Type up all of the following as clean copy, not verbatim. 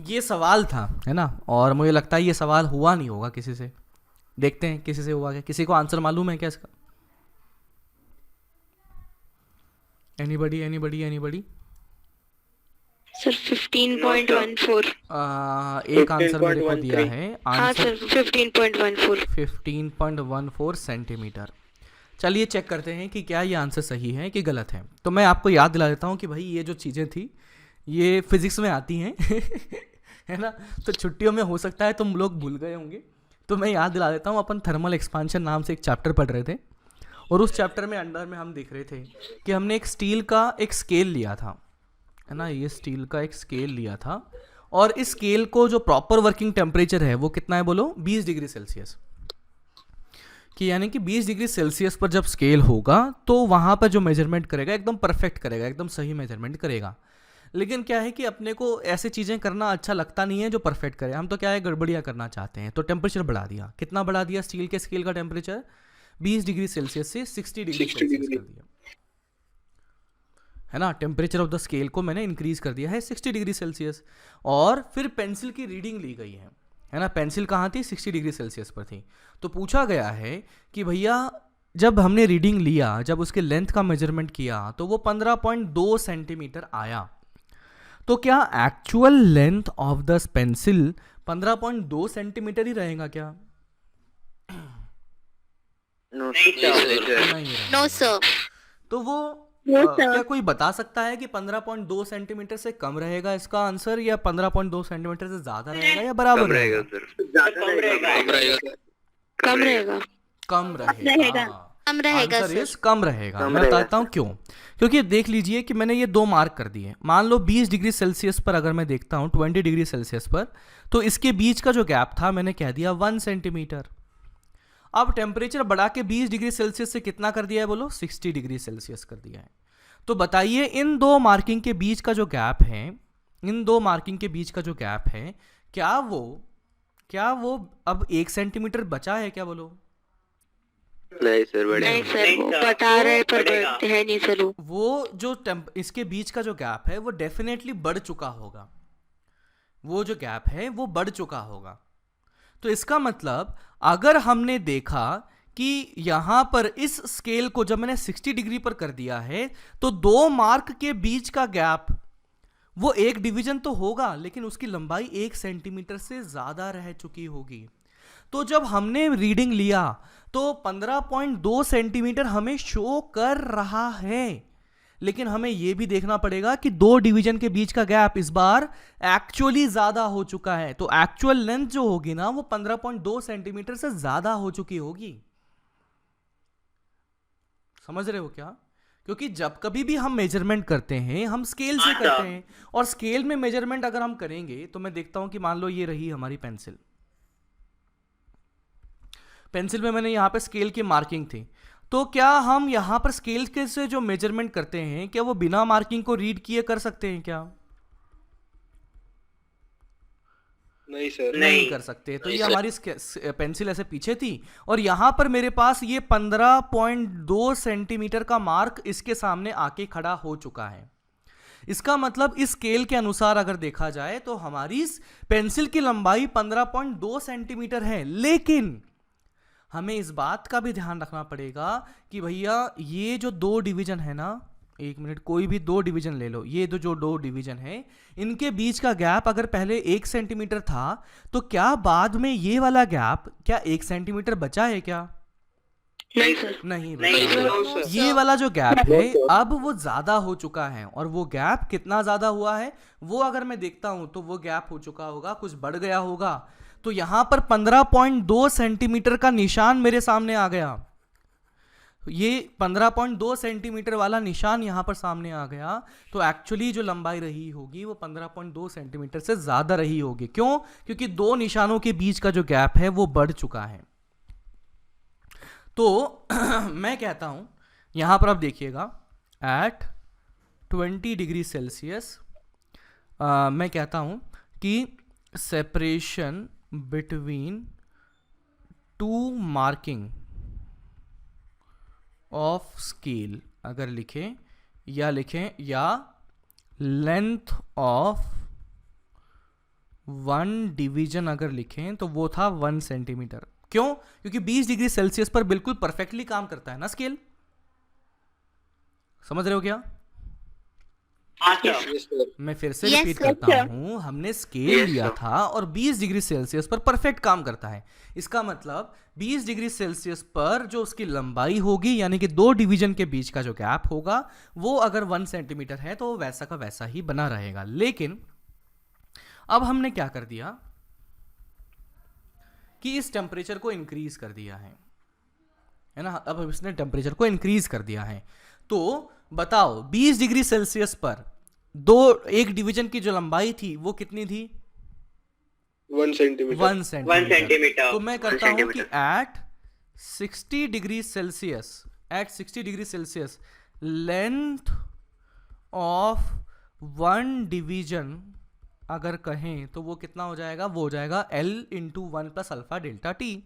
ये सवाल था, है ना, और मुझे लगता है ये सवाल हुआ नहीं होगा किसी से। देखते हैं किसी से हुआ क्या, किसी को आंसर मालूम है क्या इसका? Anybody anybody anybody? सर 15.14। एक आंसर मेरे को दिया 15.13। है। हाँ आंसर सर 15.14। 15.14 सेंटीमीटर। चलिए चेक करते हैं कि क्या ये आंसर सही है कि गलत है। तो मैं आपको याद दिला देता हूँ कि भाई ये जो चीज़ें थी ये फिजिक्स में आती हैं है ना। तो छुट्टियों में हो सकता है तुम लोग भूल गए होंगे, तो मैं याद दिला देता हूँ। अपन थर्मल एक्सपांशन नाम से एक चैप्टर पढ़ रहे थे, और उस चैप्टर में अंडर में हम देख रहे थे कि हमने एक स्टील का एक स्केल लिया था, है ना। ये स्टील का एक स्केल लिया था, और इस स्केल को जो प्रॉपर वर्किंग टेम्परेचर है वो कितना है बोलो? 20 डिग्री सेल्सियस। कि यानी कि 20 डिग्री सेल्सियस पर जब स्केल होगा तो वहाँ पर जो मेजरमेंट करेगा एकदम परफेक्ट करेगा, एकदम सही मेजरमेंट करेगा। लेकिन क्या है कि अपने को ऐसी चीज़ें करना अच्छा लगता नहीं है जो परफेक्ट करे। हम तो क्या है, गड़बड़ियाँ करना चाहते हैं। तो टेम्परेचर बढ़ा दिया। कितना बढ़ा दिया स्टील के स्केल का टेम्परेचर? 20 डिग्री सेल्सियस से 60 डिग्री 60 सेल्सियस डिग्री। कर दिया, है ना। टेम्परेचर ऑफ द स्केल को मैंने इंक्रीज कर दिया है 60 डिग्री सेल्सियस। और फिर पेंसिल की रीडिंग ली गई है ना। पेंसिल कहाँ थी? 60 डिग्री सेल्सियस पर थी। तो पूछा गया है कि भैया जब हमने रीडिंग लिया, जब उसके लेंथ का मेजरमेंट किया तो वो 15.2 सेंटीमीटर आया। तो क्या actual length of the pencil 15.2 centimetre ही रहेगा क्या? नो नहीं सर। सर। नहीं नो रहेगा। सर। तो वो नो क्या सर। कोई बता सकता है कि 15.2 सेंटीमीटर से कम रहेगा इसका आंसर, या 15.2 सेंटीमीटर से ज्यादा रहेगा, या बराबर कम रहेगा रहेगा? सर। ज्यादा रहेगा। कम रहेगा। कम रहेगा। कम रहेगा। रहेगा। कम रहेगा आंसर सर। इज कम रहेगा। कम मैं रहेगा बताता हूँ क्यों। क्योंकि देख लीजिए कि मैंने ये दो मार्क कर दिए। मान लो 20 डिग्री सेल्सियस पर अगर मैं देखता हूँ 20 डिग्री सेल्सियस पर, तो इसके बीच का जो गैप था मैंने कह दिया 1 सेंटीमीटर। अब टेम्परेचर बढ़ा के 20 डिग्री सेल्सियस से कितना कर दिया है बोलो? 60 डिग्री सेल्सियस कर दिया है। तो बताइए इन दो मार्किंग के बीच का जो गैप है, इन दो मार्किंग के बीच का जो गैप है, क्या वो अब 1 सेंटीमीटर बचा है क्या बोलो? नहीं सर, नहीं बढ़ेगा। सर, वो बता रहे पर बढ़ते हैं नहीं सर वो। वो जो इसके बीच का जो गैप है वो डेफिनेटली बढ़ चुका होगा। वो जो गैप है वो बढ़ चुका होगा। तो इसका मतलब अगर हमने देखा कि यहां पर इस स्केल को जब मैंने 60 डिग्री पर कर दिया है, तो दो मार्क के बीच का गैप वो एक डिवीजन तो होगा, लेकिन उसकी लंबाई 1 सेंटीमीटर से ज्यादा रह चुकी होगी। तो जब हमने रीडिंग लिया तो 15.2 सेंटीमीटर हमें शो कर रहा है, लेकिन हमें यह भी देखना पड़ेगा कि दो डिवीजन के बीच का गैप इस बार एक्चुअली ज्यादा हो चुका है। तो एक्चुअल लेंथ जो होगी ना वो 15.2 सेंटीमीटर से ज्यादा हो चुकी होगी। समझ रहे हो क्या? क्योंकि जब कभी भी हम मेजरमेंट करते हैं हम स्केल से करते हैं, और स्केल में मेजरमेंट अगर हम करेंगे तो मैं देखता हूं कि मान लो ये रही हमारी पेंसिल। पेंसिल में मैंने यहाँ पे स्केल की मार्किंग थी। तो क्या हम यहाँ पर स्केल के से जो मेजरमेंट करते हैं क्या वो बिना मार्किंग को रीड किए कर सकते हैं क्या? नहीं सर। नहीं कर सकते। तो ये हमारी पेंसिल ऐसे पीछे थी, और यहां पर मेरे पास ये 15.2 सेंटीमीटर का मार्क इसके सामने आके खड़ा हो चुका है। इसका मतलब इस स्केल के अनुसार अगर देखा जाए तो हमारी पेंसिल की लंबाई 15.2 सेंटीमीटर है। लेकिन हमें इस बात का भी ध्यान रखना पड़ेगा कि भैया ये जो दो डिवीजन है ना, एक मिनट, कोई भी दो डिवीजन ले लो, ये जो दो डिवीजन है इनके बीच का गैप अगर पहले 1 सेंटीमीटर था, तो क्या बाद में ये वाला गैप क्या 1 सेंटीमीटर बचा है क्या? नहीं सर। नहीं नहीं बचा। सर। ये वाला जो गैप है अब वो ज्यादा हो चुका है, और वो गैप कितना ज्यादा हुआ है वो अगर मैं देखता हूं तो वो गैप हो चुका होगा, कुछ बढ़ गया होगा। तो यहां पर 15.2 सेंटीमीटर का निशान मेरे सामने आ गया। ये 15.2 सेंटीमीटर वाला निशान यहां पर सामने आ गया। तो एक्चुअली जो लंबाई रही होगी वो 15.2 सेंटीमीटर से ज्यादा रही होगी। क्यों? क्योंकि दो निशानों के बीच का जो गैप है वो बढ़ चुका है। तो मैं कहता हूं यहां पर आप देखिएगा एट 20 डिग्री सेल्सियस मैं कहता हूं कि separation between two marking of scale अगर लिखें या लेंथ ऑफ 1 डिवीजन अगर लिखें तो वो था 1 सेंटीमीटर। क्यों? क्योंकि 20 डिग्री सेल्सियस पर बिल्कुल परफेक्टली काम करता है ना स्केल। समझ रहे हो क्या? Yes, sir. मैं फिर से Yes, रिपीट sir. करता हूं, हमने स्केल Yes, लिया sir. था और 20 डिग्री सेल्सियस पर परफेक्ट काम करता है। इसका मतलब 20 डिग्री सेल्सियस पर जो उसकी लंबाई होगी, यानी कि 2 डिवीजन के बीच का जो गैप होगा, वो अगर 1 सेंटीमीटर है तो वो वैसा का वैसा ही बना रहेगा। लेकिन अब हमने क्या कर दिया कि इस टेम्परेचर को इंक्रीज कर दिया है ना। अब इसने टेम्परेचर को इंक्रीज कर दिया है, तो बताओ 20 डिग्री सेल्सियस पर एक डिवीजन की जो लंबाई थी वो कितनी थी? 1 सेंटीमीटर। 1 सेंटीमीटर। तो मैं करता हूं कि at 60 degree Celsius length of 1 division अगर कहें तो वो कितना हो जाएगा? वो हो जाएगा L into 1 plus alpha delta T.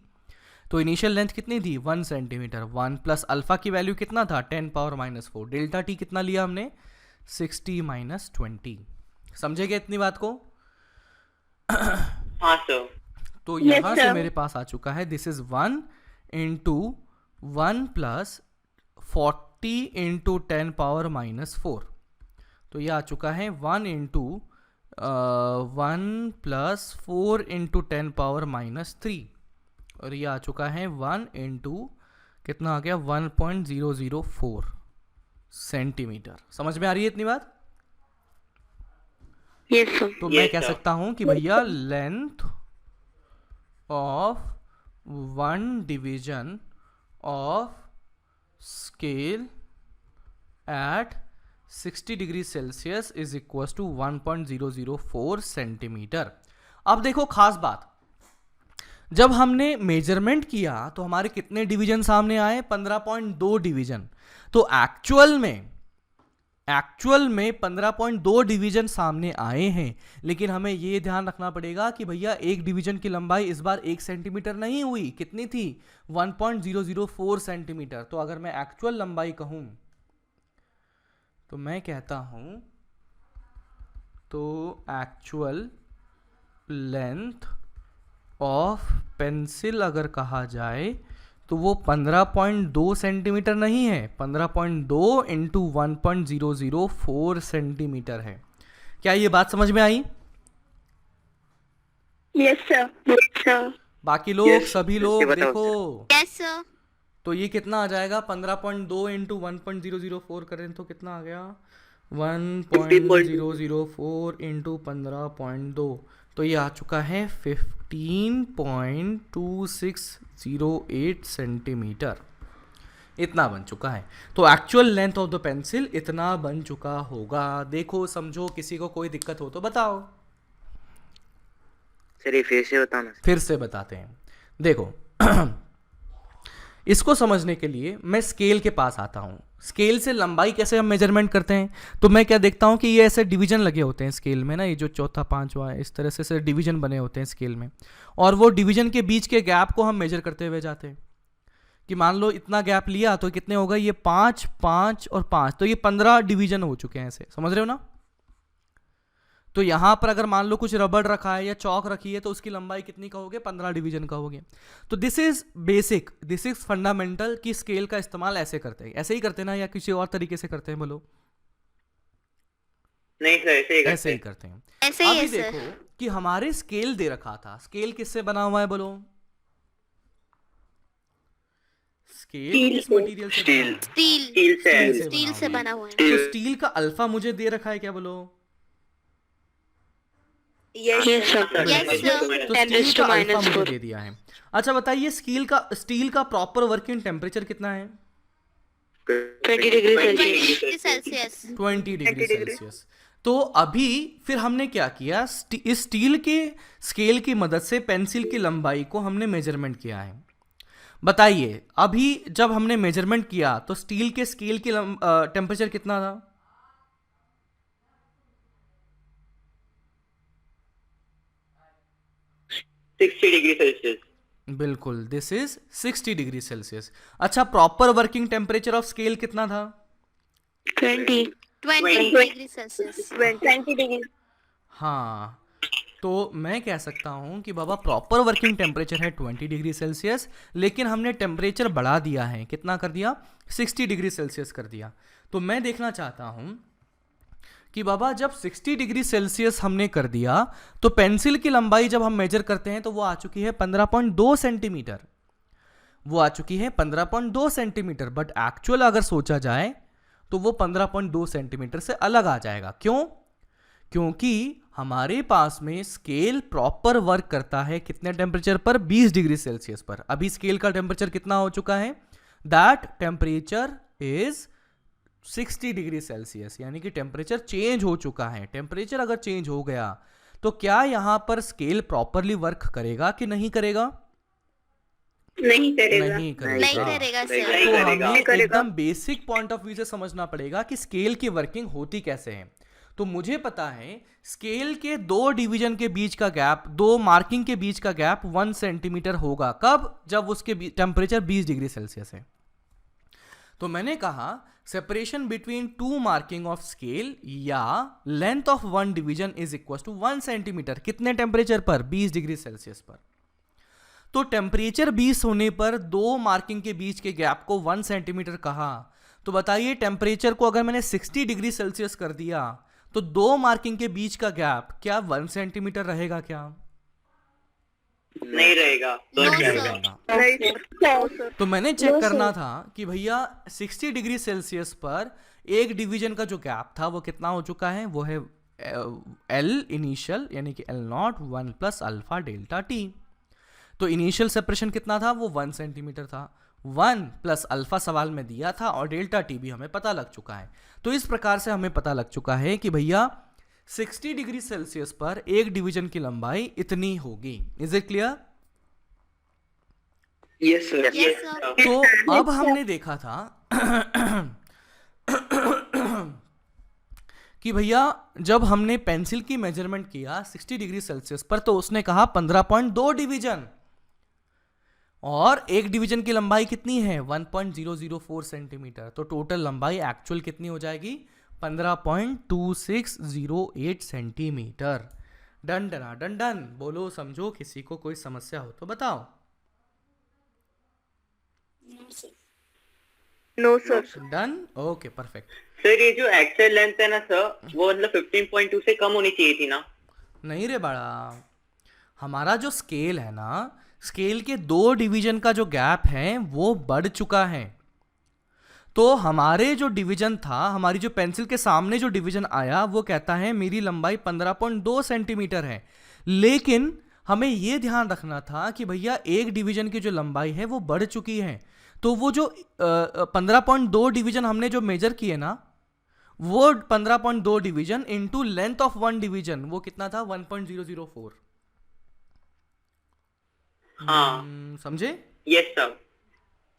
तो इनिशियल लेंथ कितनी थी? 1 सेंटीमीटर। 1 प्लस अल्फा की वैल्यू कितना था? 10⁻⁻⁴। डेल्टा टी कितना लिया हमने? 60 माइनस 20। समझेगे इतनी बात को? हाँ सर। तो यहां से मेरे पास आ चुका है, this is 1 into 1 plus 40 into 10⁻⁻⁴। तो ये आ चुका है 1 इंटू 1 प्लस 4 इंटू 10⁻⁻3। और ये आ चुका है 1 इंटू कितना आ गया? 1.004 सेंटीमीटर। समझ में आ रही है इतनी बात? Yes, sir. तो मैं कह सकता हूं कि भैया length of 1 division of scale at 60 degree Celsius is equal to 1.004 centimetre. अब देखो खास बात, जब हमने मेजरमेंट किया तो हमारे कितने डिवीजन सामने आए? 15.2 डिवीजन। तो एक्चुअल में 15.2 डिवीजन सामने आए हैं, लेकिन हमें यह ध्यान रखना पड़ेगा कि भैया एक डिवीजन की लंबाई इस बार 1 सेंटीमीटर नहीं हुई। कितनी थी? 1.004 सेंटीमीटर। तो अगर मैं एक्चुअल लंबाई कहूं तो मैं कहता हूं तो एक्चुअल लेंथ ऑफ पेंसिल अगर कहा जाए तो वो 15.2 सेंटीमीटर नहीं है, 15.2 इंटू 1.004 सेंटीमीटर है। क्या ये बात समझ में आई? Yes, sir. Yes, sir. बाकी लोग Yes, सभी yes, लोग ये बताओ देखो, Yes, sir. तो ये कितना आ जाएगा? 15.2 इंटू 1.004 करें तो कितना आ गया? 1.004 इंटू 15.2। तो ये आ चुका है 15.2608 सेंटीमीटर। इतना बन चुका है। तो actual length of the pencil इतना बन चुका होगा। देखो समझो, किसी को कोई दिक्कत हो तो बताओ। सर ये फिर से बताना। फिर से बताते हैं। देखो इसको समझने के लिए मैं स्केल के पास आता हूँ। स्केल से लंबाई कैसे हम मेजरमेंट करते हैं? तो मैं क्या देखता हूँ कि ये ऐसे डिवीजन लगे होते हैं स्केल में ना, ये जो चौथा पांचवा है, इस तरह से डिवीजन बने होते हैं स्केल में, और वो डिवीजन के बीच के गैप को हम मेजर करते हुए जाते हैं। कि मान लो इतना गैप लिया तो कितने होगा? ये 5, 5 और 5, तो ये 15 डिवीजन हो चुके हैं ऐसे। समझ रहे हो ना? तो यहां पर अगर मान लो कुछ रबड़ रखा है या चौक रखी है तो उसकी लंबाई कितनी कहोगे? 15 डिवीजन कहोगे। तो this is basic, this is fundamental कि स्केल का इस्तेमाल ऐसे करते हैं। ऐसे ही करते ना, या किसी और तरीके से करते हैं? बोलो। नहीं सर, ऐसे ही करते हैं। ऐसे ही अभी है, सर. देखो कि हमारे स्केल दे रखा था। स्केल किससे बना हुआ है? बोलो। स्केल किस मटेरियल से बना हुआ है? स्टील से बना हुआ है. तो स्टील का अल्फा मुझे दे रखा है क्या? बोलो। Yes, sir. Yes, sir. तो 10 स्टील to का अल्फा minus मुझे 4. दे दिया है। अच्छा बताइए, स्टील का प्रॉपर वर्किंग टेम्परेचर कितना है? 20 डिग्री सेल्सियस. 20 degree Celsius. तो अभी फिर हमने क्या किया? इस स्टील के स्केल की मदद से पेंसिल की लंबाई को हमने मेजरमेंट किया है। बताइए, अभी जब हमने मेजरमेंट किया तो स्टील के स्केल की टेम्परेचर कितना था? बिल्कुल, दिस इज 60 डिग्री सेल्सियस। अच्छा, proper working temperature of scale कितना था? 20 डिग्री सेल्सियस. 20 डिग्री. हाँ, तो मैं कह सकता हूँ कि बाबा प्रॉपर वर्किंग टेम्परेचर है 20 डिग्री सेल्सियस, लेकिन हमने टेम्परेचर बढ़ा दिया है, कितना कर दिया, 60 डिग्री सेल्सियस कर दिया। तो मैं देखना चाहता हूँ कि बाबा जब 60 डिग्री सेल्सियस हमने कर दिया तो पेंसिल की लंबाई जब हम मेजर करते हैं तो वो आ चुकी है 15.2 सेंटीमीटर, वो आ चुकी है 15.2 सेंटीमीटर। बट एक्चुअल अगर सोचा जाए तो वो 15.2 सेंटीमीटर से अलग आ जाएगा। क्यों? क्योंकि हमारे पास में स्केल प्रॉपर वर्क करता है कितने टेम्परेचर पर, 20 डिग्री सेल्सियस पर। अभी स्केल का टेम्परेचर कितना हो चुका है, that temperature is 60 degree Celsius, यानी कि टेम्परेचर चेंज हो चुका है। टेम्परेचर अगर चेंज हो गया तो क्या यहां पर स्केल प्रॉपरली वर्क करेगा कि नहीं करेगा? नहीं करेगा, नहीं करेगा, नहीं करेगा सर। तो हमें एकदम बेसिक पॉइंट ऑफ व्यू से समझना पड़ेगा कि स्केल की वर्किंग होती कैसे है। तो मुझे पता है स्केल के दो डिवीजन के बीच का गैप, दो मार्किंग के बीच का गैप 1 सेंटीमीटर होगा। कब? जब उसके टेम्परेचर 20 डिग्री सेल्सियस है। तो मैंने कहा separation between two marking of scale या length of one division is equal to 1 centimetre. कितने टेम्परेचर पर? 20 डिग्री सेल्सियस पर। तो टेम्परेचर 20 होने पर दो मार्किंग के बीच के गैप को 1 सेंटीमीटर कहा। तो बताइए टेम्परेचर को अगर मैंने 60 डिग्री सेल्सियस कर दिया तो दो मार्किंग के बीच का गैप क्या 1 सेंटीमीटर रहेगा क्या? नहीं रहेगा, तो मैंने चेक करना था कि भैया 60 डिग्री सेल्सियस पर एक डिवीजन का जो गैप था वो कितना हो चुका है, वो है एल इनिशियल, यानी कि L not 1 plus alpha delta T. तो इनिशियल सेपरेशन कितना था, वो 1 सेंटीमीटर था। 1 प्लस अल्फा सवाल में दिया था और डेल्टा टी भी हमें पता लग चुका है। तो इस प्रकार से हमें पता लग चुका है कि भैया 60 डिग्री सेल्सियस पर एक डिवीजन की लंबाई इतनी होगी। Is it clear? Yes sir. Yes, sir. तो अब हमने देखा था कि भैया जब हमने पेंसिल की मेजरमेंट किया 60 डिग्री सेल्सियस पर तो उसने कहा 15.2 डिवीजन, और एक डिवीजन की लंबाई कितनी है, 1.004 सेंटीमीटर। तो टोटल लंबाई एक्चुअल कितनी हो जाएगी, 15.2608 centimetre. Done done done done. बोलो समझो, किसी को कोई समस्या हो तो बताओ। No sir. Done, okay perfect. Sir ये जो एक्चुअल लेंथ है ना सर, वो मतलब 15.2 से कम होनी चाहिए थी ना? नहीं रे बड़ा, हमारा जो स्केल है ना, स्केल के दो डिवीजन का जो गैप है वो बढ़ चुका है। तो हमारे जो डिवीजन था, हमारी जो पेंसिल के सामने जो डिवीजन आया वो कहता है मेरी लंबाई 15.2 सेंटीमीटर है, लेकिन हमें ये ध्यान रखना था कि भैया एक डिवीजन की जो लंबाई है वो बढ़ चुकी है। तो वो जो 15.2 डिवीजन हमने जो मेजर किए ना, वो 15.2 division into length of one division वो कितना था, 1.004। हाँ समझे? Yes sir,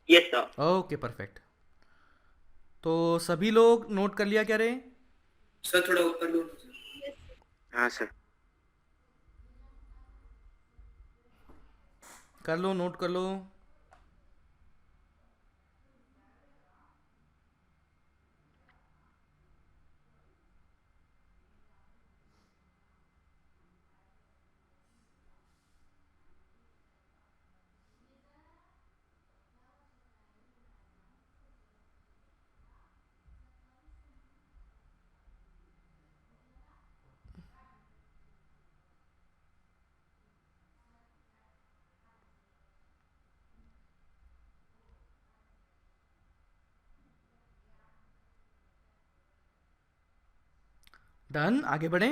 yes sir. Okay perfect. तो सभी लोग नोट कर लिया क्या रे? सर थोड़ा ऊपर लो। हाँ सर। कर लो, नोट कर लो। डन, आगे बढ़े।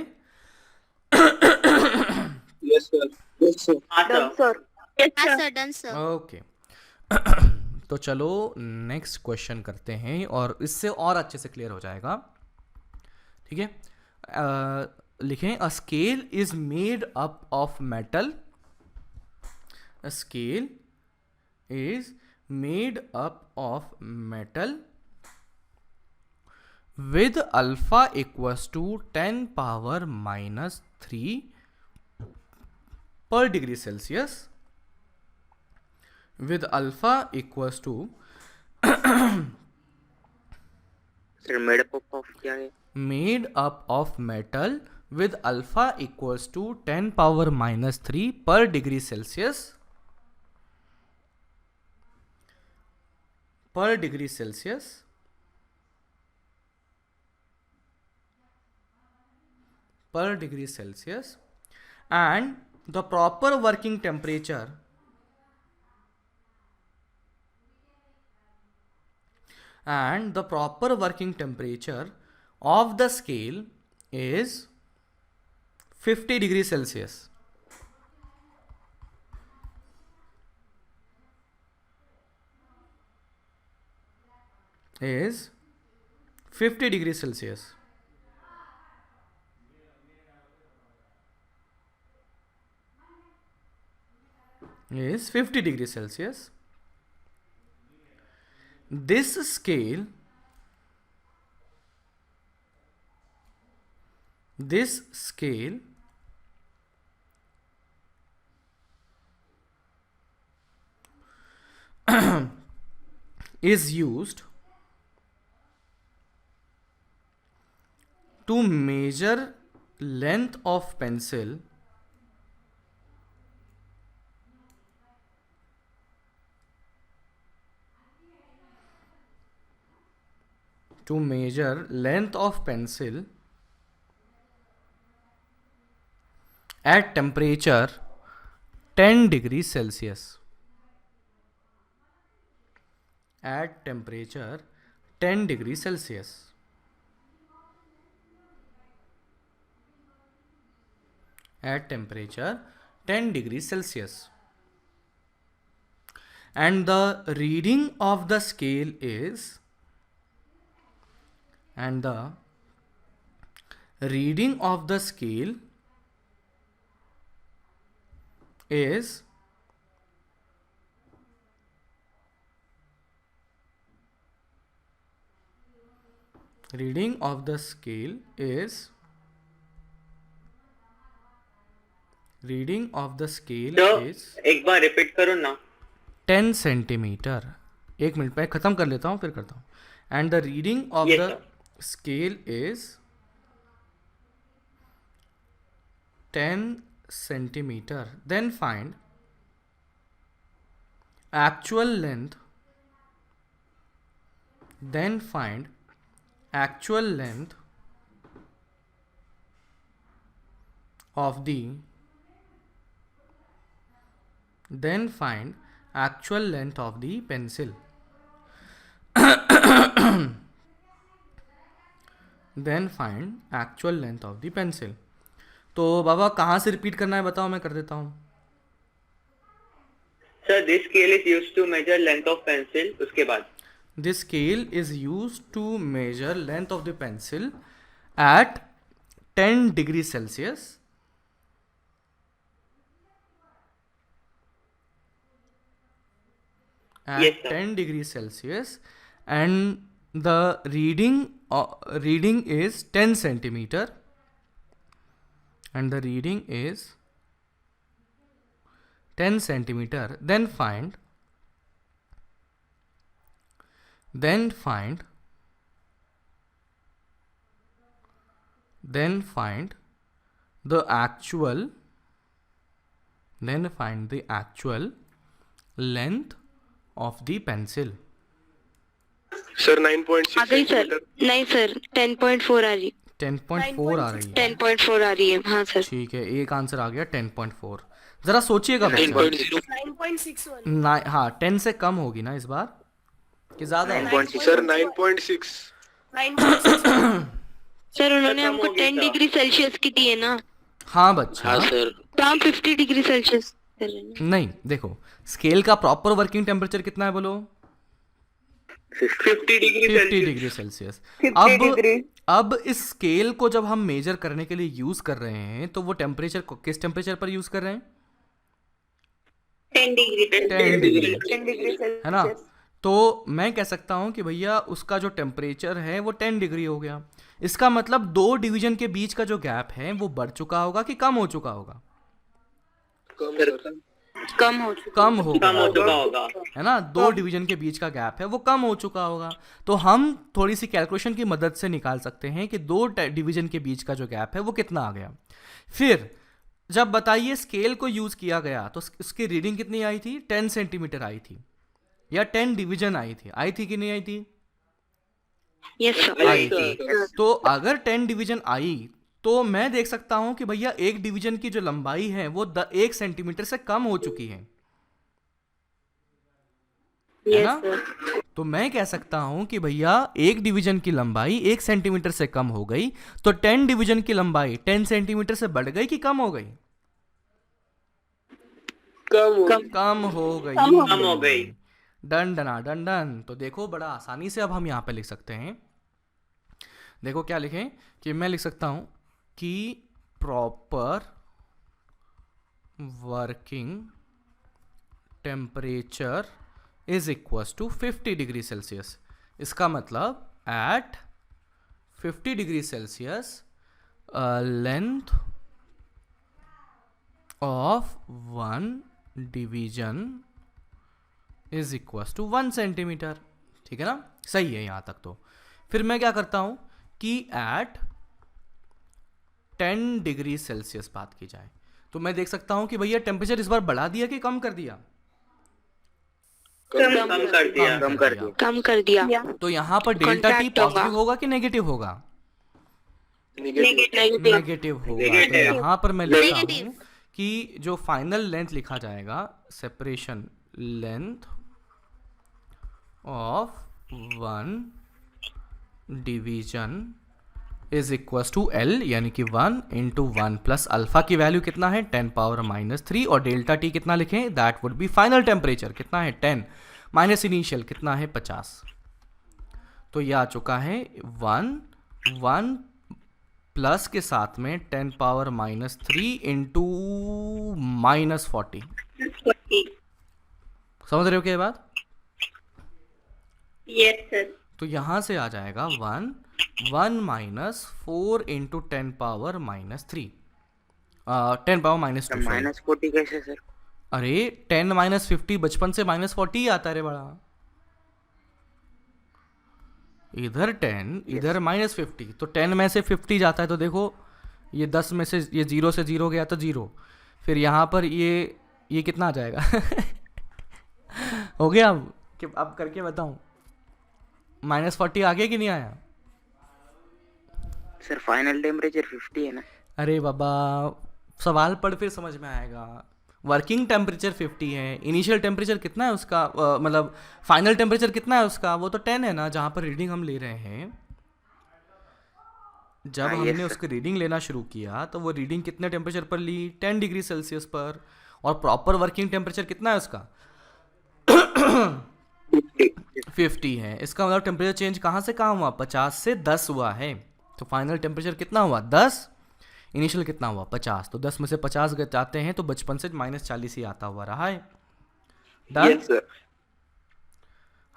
Yes sir, yes sir. हाँ सर। हाँ सर, डन सर। ओके तो चलो नेक्स्ट क्वेश्चन करते हैं और इससे और अच्छे से क्लियर हो जाएगा। ठीक है, लिखें a scale is made up of metal. A scale is made up of metal with alpha equals to 10 power minus 3 per degree Celsius, with alpha equals to sir made up of क्या है? made up of metal with alpha equals to 10 power minus 3 per degree Celsius and the proper working temperature of the scale is 50 degrees Celsius. Is 50 degrees Celsius. Is 50 degrees Celsius. This scale is used to measure length of pencil at temperature 10 degrees Celsius. At temperature 10 degrees Celsius. At temperature 10 degrees Celsius. And the reading of the scale is is एक बार repeat करो ना. 10 centimetre. एक minute में खत्म कर लेता हूँ फिर करता हूँ. And the reading of Yes, the sir. scale is 10 centimeter. Then find actual length of the pencil. Then find actual length of the pencil. तो बाबा कहाँ से रिपीट करना है बताओ, मैं कर देता हूँ. Sir, this scale is used to measure length of pencil. उसके बाद This scale is used to measure length of the pencil at 10 degrees Celsius. At Yes, sir. 10 degrees Celsius, and the reading is 10 centimeter. And the reading is 10 centimeter. Then find the actual length of the pencil. Sir 9.6 आ गई sir. Centimetre. नहीं sir, 10.4 आ रही. 10.4 आ रही है. 10.4 आ रही है. हाँ sir. ठीक है, एक आंसर आ गया 10.4. जरा सोचिएगा बच्चा. 10.0. 9.6 वाली. हाँ 10 से कम होगी ना इस बार कि ज्यादा है? 9.6 सर 9.6. 9.6. सर उन्होंने खत्म हमको हो गया 10 था. डिग्री सेल्सियस की दी है ना, हाँ बच्चा. हाँ सर. तो हम 50 डिग्री सेल्सियस कर रहे हैं. नहीं देखो, स्केल का प्रॉपर वर्किंग टेम्परेचर कितना है बोलो? 50 degree 50 Celsius. Degree Celsius. 50 degree. अब इस स्केल को जब हम मेजर करने के लिए यूज कर रहे हैं तो वो टेम्परेचर को किस टेम्परेचर पर यूज कर रहे हैं? 10 डिग्री. 10 डिग्री, 10 डिग्री है ना? तो मैं कह सकता हूँ कि भैया उसका जो टेम्परेचर है वो 10 डिग्री हो गया. इसका मतलब दो डिवीजन के बीच का जो गैप है वो बढ़ चुका होगा कि कम हो चुका होगा? कम सर. कम हो चुका कम हो कम हो गया चुका होगा। है ना, दो डिवीजन के बीच का गैप है वो कम हो चुका होगा। तो हम थोड़ी सी कैलकुलेशन की मदद से निकाल सकते हैं कि दो डिवीजन के बीच का जो गैप है वो कितना आ गया। फिर जब बताइए स्केल को यूज किया गया तो इसकी रीडिंग कितनी आई थी, 10 सेंटीमीटर आई थी या 10 डिवीजन आई थी कि नहीं आई थी? Yes sir. आई थी। तो अगर 10 डिवीजन आई तो मैं देख सकता हूं कि भैया एक डिवीजन की जो लंबाई है वो 1 सेंटीमीटर से कम हो चुकी है यस ना? सर। तो मैं कह सकता हूं कि भैया एक डिवीजन की लंबाई 1 सेंटीमीटर से कम हो गई, तो 10 डिवीजन की लंबाई 10 सेंटीमीटर से बढ़ गई कि कम हो गई? कम हो गई। कम हो गई। Done done done done. तो देखो बड़ा आसानी से अब हम यहाँ पे लिख सकते हैं। देखो क्या लिखें कि मैं लिख सकता हूं कि proper working temperature is equal to 50 degree Celsius. इसका मतलब at 50 degree Celsius length of one division is equal to 1 centimetre. ठीक है ना, सही है यहाँ तक। तो फिर मैं क्या करता हूं कि एट 10 डिग्री सेल्सियस बात की जाए तो मैं देख सकता हूं कि भैया टेम्परेचर इस बार बढ़ा दिया कि कम कर दिया? कम कर दिया। कम कर दिया। तो यहाँ पर डेल्टा टी Contact होगा। पॉजिटिव होगा कि नेगेटिव होगा? नेगेटिव। नेगेटिव होगा। तो यहाँ पर मैं लिखता हूँ कि जो फाइनल लेंथ लिखा जाएगा, separation length of one division is equal to L, यानी कि 1 इंटू 1 प्लस अल्फा की वैल्यू कितना है 10 पावर -3 और डेल्टा टी कितना लिखें, that would B final temperature कितना है 10 माइनस इनिशियल कितना है 50। तो ये आ चुका है 1 प्लस के साथ में 10 पावर -3 इंटू -40। समझ रहे हो क्या बात? Yes sir. तो यहां से आ जाएगा 1 माइनस 4 इंटू 10 पावर -3 10 पावर -2 -40 कैसे सर? अरे 10 माइनस 50 बचपन से -40 ही आता रे बड़ा। इधर 10 इधर -50, तो 10 में से 50 जाता है तो देखो ये 10 में से ये 0 से 0 गया तो 0, फिर यहाँ पर ये कितना आ जाएगा हो गया। अब करके बताऊं, -40 आ गया कि नहीं आया? सर फाइनल टेम्परेचर 50 है ना? अरे बाबा सवाल पढ़ फिर समझ में आएगा। वर्किंग टेम्परेचर 50 है, इनिशियल टेम्परेचर कितना है उसका, मतलब फाइनल टेम्परेचर कितना है उसका, वो तो 10 है ना जहाँ पर रीडिंग हम ले रहे हैं। जब हमने उसकी रीडिंग लेना शुरू किया तो वो रीडिंग कितने टेम्परेचर पर ली, 10 डिग्री सेल्सियस पर। और प्रॉपर वर्किंग टेम्परेचर कितना है उसका 50 है। इसका मतलब टेम्परेचर चेंज कहाँ से कहाँ हुआ, 50 से 10 हुआ है। तो फाइनल टेम्परेचर कितना हुआ 10, इनिशियल कितना हुआ 50। तो 10 में से 50 जाते हैं तो बचपन से -40 ही आता हुआ रहा है। डन? Yes, sir.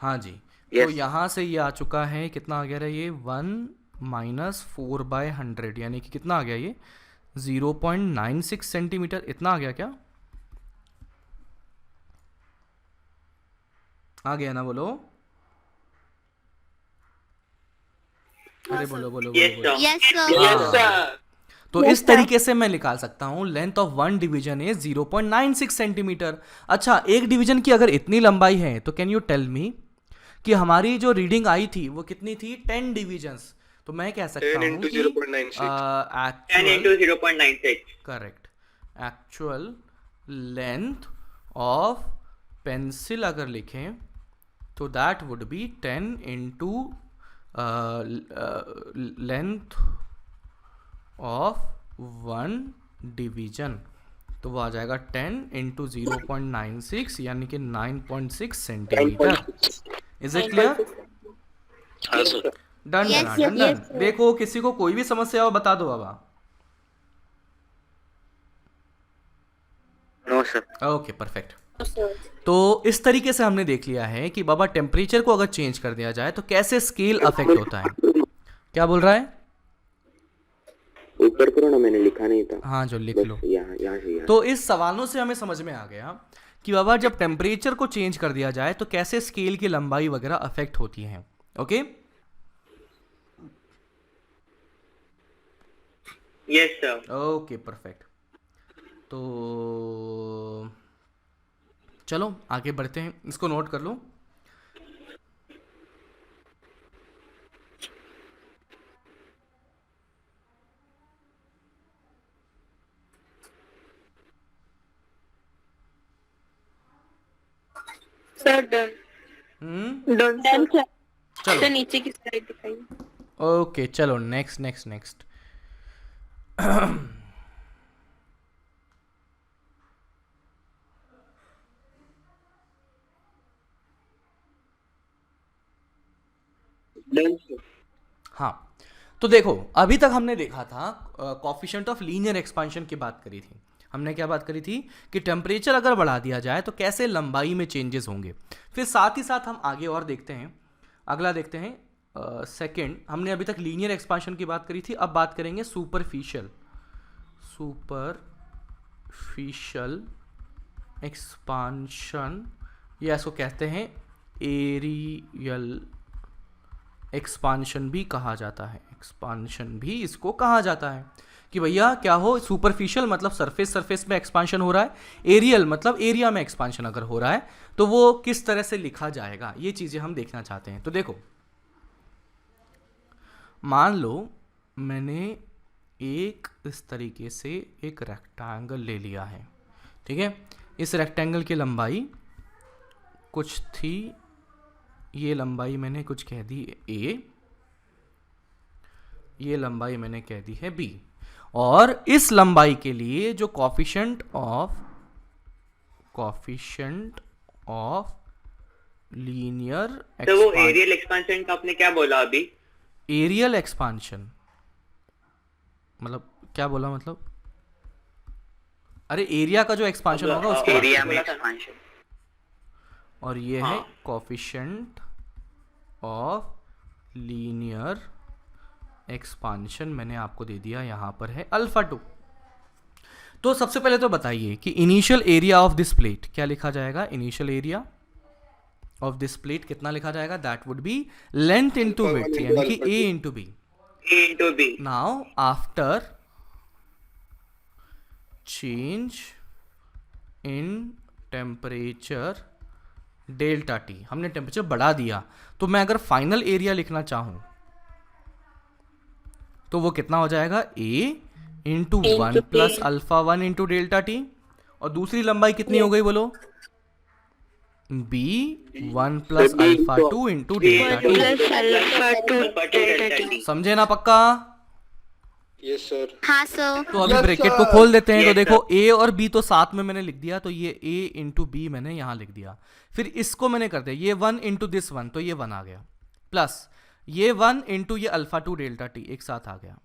हाँ जी। Yes. तो यहाँ से ये आ चुका है, कितना आ गया है ये 1 माइनस 4/100, यानी कि कितना आ गया ये 0.96 सेंटीमीटर। इतना आ गया क्या? आ गया ना, बोलो। अरे बोलो बोलो बोलो, Yes, बोलो। sir. Yes sir. Yes, sir. तो इस तरीके से मैं निकाल सकता हूं length of one division is 0.96 centimetre. अच्छा, एक डिवीजन की अगर इतनी लंबाई है तो कैन यू टेल मी कि हमारी जो रीडिंग आई थी वो कितनी थी, 10 डिवीजन्स। तो मैं कह सकता 10 हूं into कि 0.96. 10 into 0.96. Correct, actual length of pencil अगर लिखें तो that would B 10 into length of one division, तो वो आ जाएगा 10 इंटू 0.96 यानी कि 9.6 सेंटीमीटर। Is it clear? हाँ सर. Done done done. देखो किसी को कोई भी समस्या हो बता दो बाबा। No sir. Okay perfect. तो इस तरीके से हमने देख लिया है कि बाबा टेम्परेचर को अगर चेंज कर दिया जाए तो कैसे स्केल अफेक्ट होता है। क्या बोल रहा है? ऊपर करो ना, मैंने लिखा नहीं था। हाँ जो लिख लो। बस यहाँ से यहाँ। तो इस सवालों से हमें समझ में आ गया कि बाबा जब टेम्परेचर को चेंज कर दिया जाए तो कैसे स्केल की लंबाई वगैरह अफेक्ट होती है। Okay yes sir. Okay perfect. तो चलो आगे बढ़ते हैं, इसको नोट कर लो। Sir done. Done sir. चलो सर नीचे की साइड दिखाइए। ओके चलो next next next. Done sir. हाँ तो देखो अभी तक हमने देखा था कॉफिशिएंट ऑफ लीनियर एक्सपांशन की बात करी थी। हमने क्या बात करी थी कि टेम्परेचर अगर बढ़ा दिया जाए तो कैसे लंबाई में चेंजेस होंगे। फिर साथ ही साथ हम आगे और देखते हैं, अगला देखते हैं सेकंड। हमने अभी तक लीनियर एक्सपांशन की बात करी थी, अब बात करेंगे सुपरफिशियल एक्सपांशन, या इसको कहते हैं एरियल एक्सपांशन भी कहा जाता है। एक्सपांशन भी इसको कहा जाता है कि भैया क्या हो, सुपरफिशियल मतलब सरफेस में एक्सपांशन हो रहा है, एरियल मतलब एरिया में एक्सपांशन अगर हो रहा है तो वो किस तरह से लिखा जाएगा, ये चीज़ें हम देखना चाहते हैं। तो देखो मान लो मैंने एक इस तरीके से एक रेक्टेंगल ले लिया है, ठीक है। इस रेक्टेंगल की लंबाई कुछ थी, ये लंबाई मैंने कुछ कह दी a, ये लंबाई मैंने कह दी है b, और इस लंबाई के लिए जो कॉफिशिएंट ऑफ लीनियर तो वो एरियल एक्सपेंशन का आपने क्या बोला अभी? एरियल एक्सपांशन मतलब क्या बोला, मतलब अरे एरिया का जो एक्सपांशन होगा उसके एरिया में एक्सपांशन। और ये है कॉफिशिएंट ऑफ लीनियर एक्सपांशन, मैंने आपको दे दिया यहाँ पर है अल्फा 2। तो सबसे पहले तो बताइए कि initial area of this plate क्या लिखा जाएगा। Initial area of this plate कितना लिखा जाएगा, that would B length into width, यानी कि a into b। Now after change in temperature delta T, हमने टेम्परेचर बढ़ा दिया, तो मैं अगर फाइनल एरिया लिखना चाहूं तो वो कितना हो जाएगा, a into 1 plus alpha 1 into delta T, और दूसरी लंबाई कितनी हो गई बोलो, b 1 plus alpha 2 into delta T. Plus alpha 2 delta T. समझे ना पक्का? Yes sir. हाँ सर। तो अभी ब्रैकेट को खोल देते हैं। तो देखो a और b तो साथ में मैंने लिख दिया, तो ये a इंटू b मैंने यहाँ लिख दिया। फिर इसको मैंने कर दिया, ये 1 इंटू दिस 1, तो ये 1 आ गया, प्लस ये 1 इंटू ये अल्फा 2 डेल्टा टी एक साथ आ गया,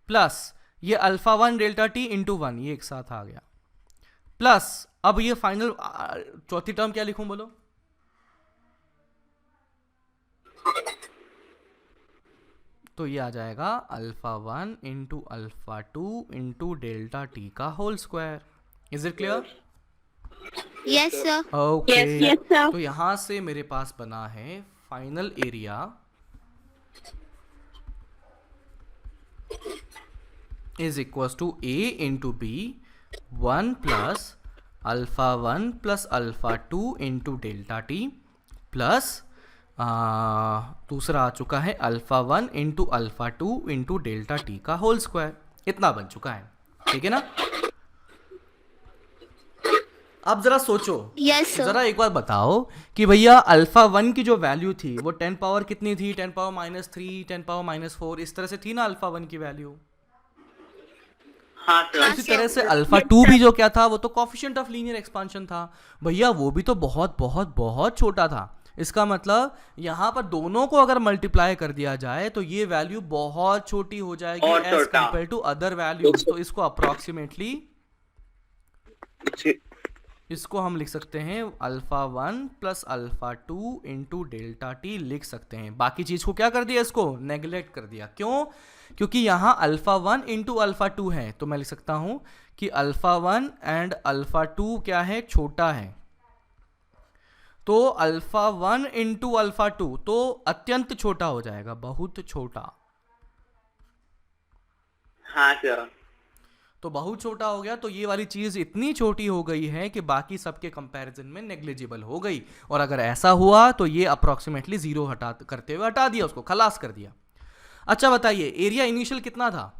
प्लस ये अल्फा 1 डेल्टा टी इंटू 1 ये एक साथ आ गया, प्लस अब ये फाइनल चौथी टर्म क्या लिखूं बोलो, तो ये आ जाएगा alpha 1 into alpha 2 into delta T का whole square. Is it clear? Yes sir. Okay yes, sir. तो यहां से मेरे पास बना है final area is equal to a into B 1 plus alpha 1 plus alpha 2 into delta T, plus दूसरा आ चुका है alpha 1 into alpha 2 into delta T का होल स्क्वायर। इतना बन चुका है, ठीक है ना। अब जरा सोचो, यस सर। जरा एक बार बताओ कि भैया अल्फा 1 की जो वैल्यू थी वो 10 पावर कितनी थी, 10 पावर -3, 10 पावर -4 इस तरह से थी ना अल्फा 1 की वैल्यू। हाँ सर। उसी तरह से अल्फा 2 भी जो क्या था वो तो कॉफिशिएंट ऑफ लीनियर एक्सपांशन था भैया, वो भी तो बहुत बहुत बहुत छोटा था। इसका मतलब यहाँ पर दोनों को अगर मल्टीप्लाई कर दिया जाए तो ये वैल्यू बहुत छोटी हो जाएगी as compare to other values. तो इसको अप्रोक्सीमेटली इसको हम लिख सकते हैं alpha 1 plus alpha 2 into delta T लिख सकते हैं। बाकी चीज़ को क्या कर दिया, इसको नेगलेक्ट कर दिया। क्यों? क्योंकि यहाँ अल्फ़ा 1 इंटू अल्फ़ा 2 है, तो मैं लिख सकता हूँ कि अल्फ़ा 1 एंड अल्फ़ा 2 क्या है, छोटा है। तो अल्फ़ा 1 इंटू अल्फ़ा 2 तो अत्यंत छोटा हो जाएगा, बहुत छोटा। हाँ सर। तो बहुत छोटा हो गया, तो ये वाली चीज़ इतनी छोटी हो गई है कि बाकी सबके कंपैरिजन में नेग्लिजिबल हो गई। और अगर ऐसा हुआ तो ये अप्रॉक्सीमेटली 0 करते हुए हटा दिया, उसको खलास कर दिया। अच्छा बताइए, एरिया इनिशियल कितना था?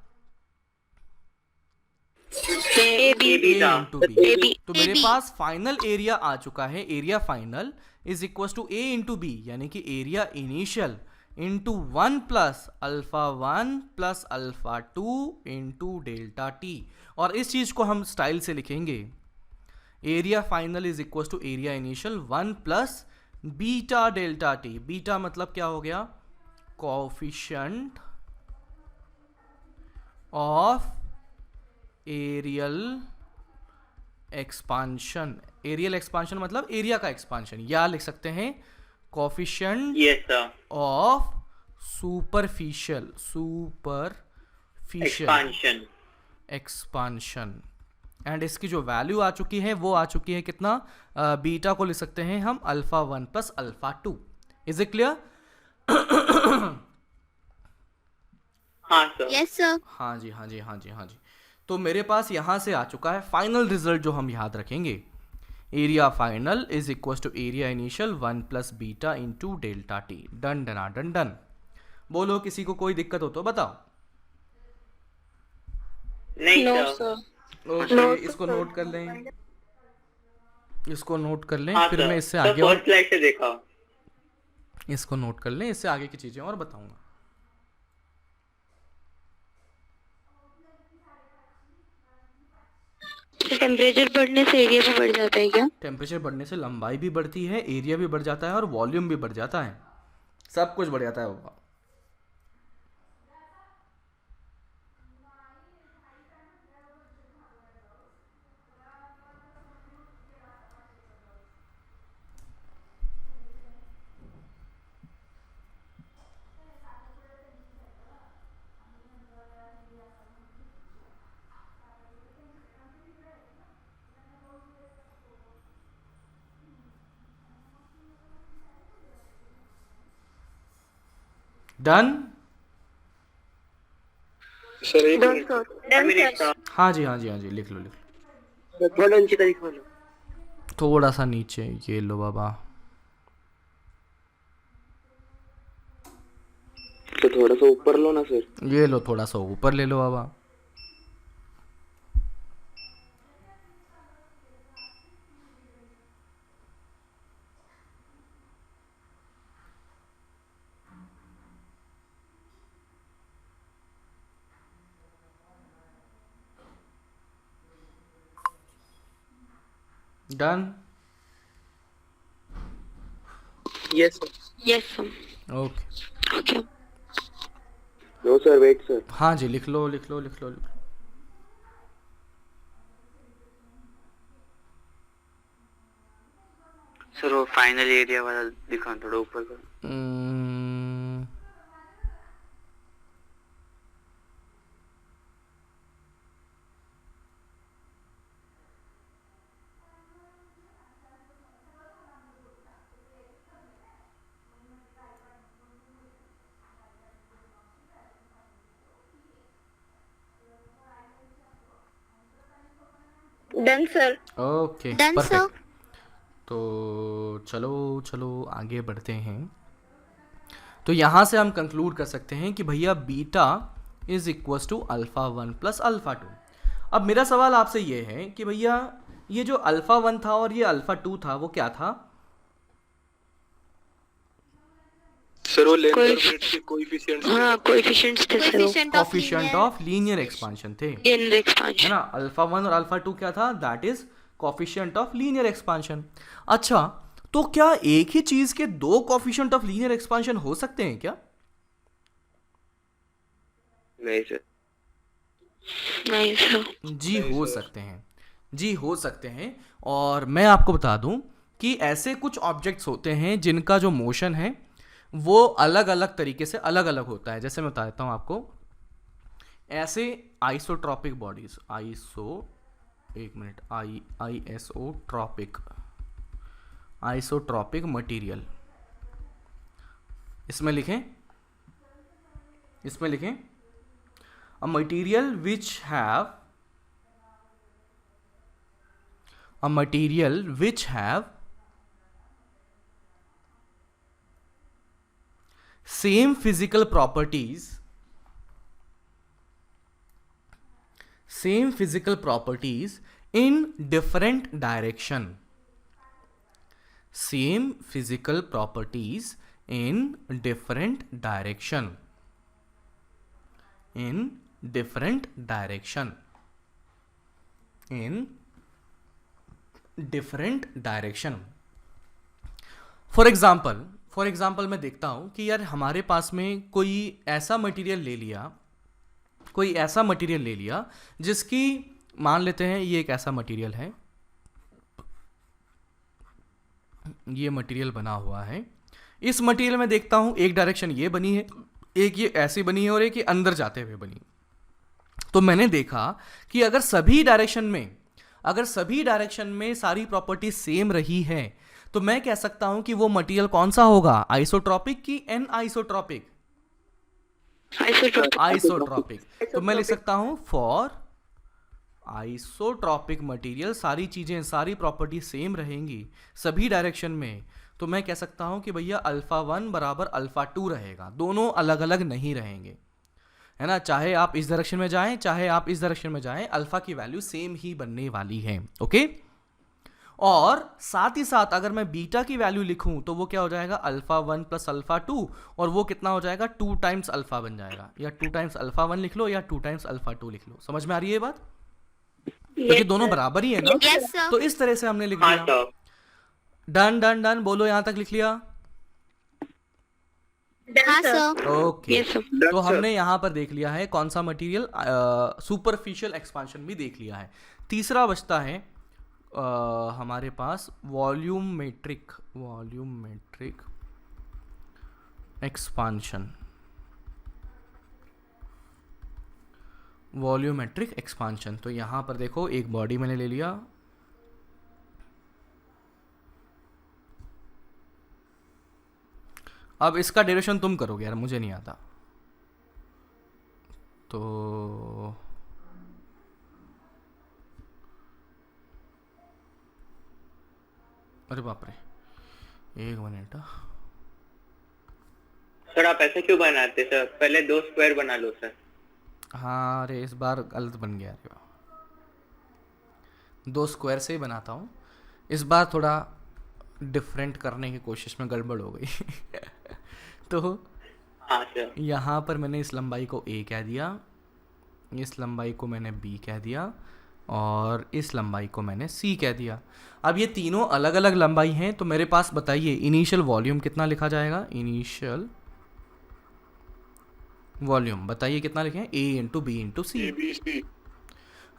ए बी था। Into B. तो मेरे पास फाइनल एरिया आ चुका है। Area final is equal to A into B, यानी कि area initial into 1 plus alpha 1 plus alpha 2 into delta T. और इस चीज को हम स्टाइल से लिखेंगे, area final is equal to area initial 1 plus beta delta T. Beta मतलब क्या हो गया, coefficient of areal expansion. Aerial expansion मतलब एरिया का एक्सपांशन, या लिख सकते हैं coefficient yes sir. Of superficial expansion. Expansion. And इसकी जो वैल्यू आ चुकी है वो आ चुकी है कितना, बीटा को लिख सकते हैं हम alpha 1 plus alpha 2। Is it clear? हाँ सर। Yes sir. हाँ जी, हाँ जी, हाँ जी, हाँ जी। तो मेरे पास यहाँ से आ चुका है फाइनल रिजल्ट जो हम याद रखेंगे। Area final is equal to area initial 1 plus beta into delta T. Done done done done. बोलो, किसी को कोई दिक्कत हो तो बताओ। नहीं नो सर। सर। ओके, इसको नोट कर लें, इसको नोट कर लें, हाँ फिर सर। मैं इससे सर आगे और फर्स्ट स्लाइड से देखा। इसको नोट कर लें, इससे आगे की चीजें और बताऊंगा। टेम्परेचर बढ़ने से एरिया भी बढ़ जाता है क्या? टेम्परेचर बढ़ने से लंबाई भी बढ़ती है, एरिया भी बढ़ जाता है और वॉल्यूम भी बढ़ जाता है, सब कुछ बढ़ जाता है बाबा। डन? सर एक डन मिनट। सर। हाँ जी, हाँ जी, हाँ जी, लिख लो लिख लो। थोड़ा नीचे का दिखा लो। थोड़ा सा नीचे, ये लो बाबा। तो थोड़ा सा ऊपर लो ना सर। ये लो, थोड़ा सा ऊपर ले लो बाबा। Done? Yes sir. Yes sir. Okay. Okay. No sir, wait sir. हाँ जी, लिख लो लिख लो लिख लो लिख लो। सर वो फाइनल एरिया वाला दिखा थोड़ा ऊपर का। Done sir. Okay, done sir. Perfect. तो चलो चलो आगे बढ़ते हैं। तो यहाँ से हम कंक्लूड कर सकते हैं कि भैया beta is equal to alpha 1 plus alpha 2। अब मेरा सवाल आपसे ये है कि भैया ये जो अल्फा 1 था और ये अल्फा 2 था वो क्या था? सर वो लेंथ और ब्रेड्थ के कोएफिशिएंट्स। हाँ कोएफिशिएंट्स थे sir. Coefficient of linear expansion थे, लीनियर है एक्सपांशन। ना। अल्फा 1 और अल्फा 2 क्या था? That is coefficient of linear expansion. अच्छा, तो क्या एक ही चीज के दो कोफिशिएंट ऑफ लीनियर एक्सपांशन हो सकते हैं क्या? नहीं सर। नहीं सर। जी, हो सकते हैं। जी हो सकते हैं। और मैं आपको बता दूं कि ऐसे कुछ ऑब्जेक्ट्स होते हैं जिनका जो मोशन है वो अलग अलग तरीके से अलग अलग होता है। जैसे मैं बता देता हूं आपको, ऐसे आइसोट्रॉपिक बॉडीज, आइसोट्रॉपिक मटेरियल, इसमें लिखें a material which have same physical properties in different direction, same physical properties in different direction, for example मैं देखता हूं कि यार हमारे पास में कोई ऐसा मटेरियल ले लिया जिसकी, मान लेते हैं ये एक ऐसा मटेरियल है, ये मटेरियल बना हुआ है। इस मटेरियल में देखता हूं एक डायरेक्शन ये बनी है, एक ये ऐसी बनी है और एक ये अंदर जाते हुए बनी। तो मैंने देखा कि अगर सभी डायरेक्शन में सारी प्रॉपर्टी सेम रही है तो मैं कह सकता हूं कि वो मटेरियल कौन सा होगा, आइसोट्रॉपिक की एन आइसोट्रॉपिक? आइसोट्रॉपिक। तो मैं लिख सकता हूं फॉर आइसोट्रॉपिक मटेरियल सारी चीजें, सारी प्रॉपर्टी सेम रहेंगी सभी डायरेक्शन में, तो मैं कह सकता हूं कि भैया अल्फा 1 बराबर अल्फा 2 रहेगा, दोनों अलग अलग नहीं रहेंगे, है ना। चाहे आप इस डायरेक्शन में जाएं चाहे आप इस डायरेक्शन में जाएं, अल्फा की वैल्यू सेम ही बनने वाली है। ओके, और साथ ही साथ अगर मैं बीटा की वैल्यू लिखूं तो वो क्या हो जाएगा, अल्फा 1 प्लस अल्फा 2, और वो कितना हो जाएगा, 2 टाइम्स अल्फा बन जाएगा, या 2 टाइम्स अल्फा 1 लिख लो या 2 टाइम्स अल्फा 2 लिख लो। समझ में आ रही है ये बात? क्योंकि दोनों बराबर ही है ना। तो इस तरह से हमने लिख दिया। डन डन डन, बोलो यहां तक लिख लिया? ओके, तो हमने यहां पर देख लिया है कौन सा मटेरियल, सुपरफिशियल एक्सपांशन भी देख लिया है। तीसरा बचता है हमारे पास वॉल्यूमेट्रिक एक्सपांशन। तो यहां पर देखो एक बॉडी मैंने ले लिया, अब इसका डेरिवेशन तुम करोगे यार, मुझे नहीं आता। तो अरे बाप रे, एक मिनट। सर आप ऐसे क्यों बनाते सर, पहले 2 स्क्वायर बना लो सर। हाँ अरे इस बार गलत बन गया, अरे 2 स्क्वायर से ही बनाता हूँ, इस बार थोड़ा डिफरेंट करने की कोशिश में गड़बड़ हो गई। तो हाँ सर, यहाँ पर मैंने इस लंबाई को A कह दिया, इस लंबाई को मैंने B कह दिया, और इस लंबाई को मैंने C कह दिया। अब ये तीनों अलग अलग लंबाई हैं, तो मेरे पास बताइए इनिशियल वॉल्यूम कितना लिखा जाएगा, इनिशियल वॉल्यूम बताइए कितना लिखें, A इंटू बी इंटू सी।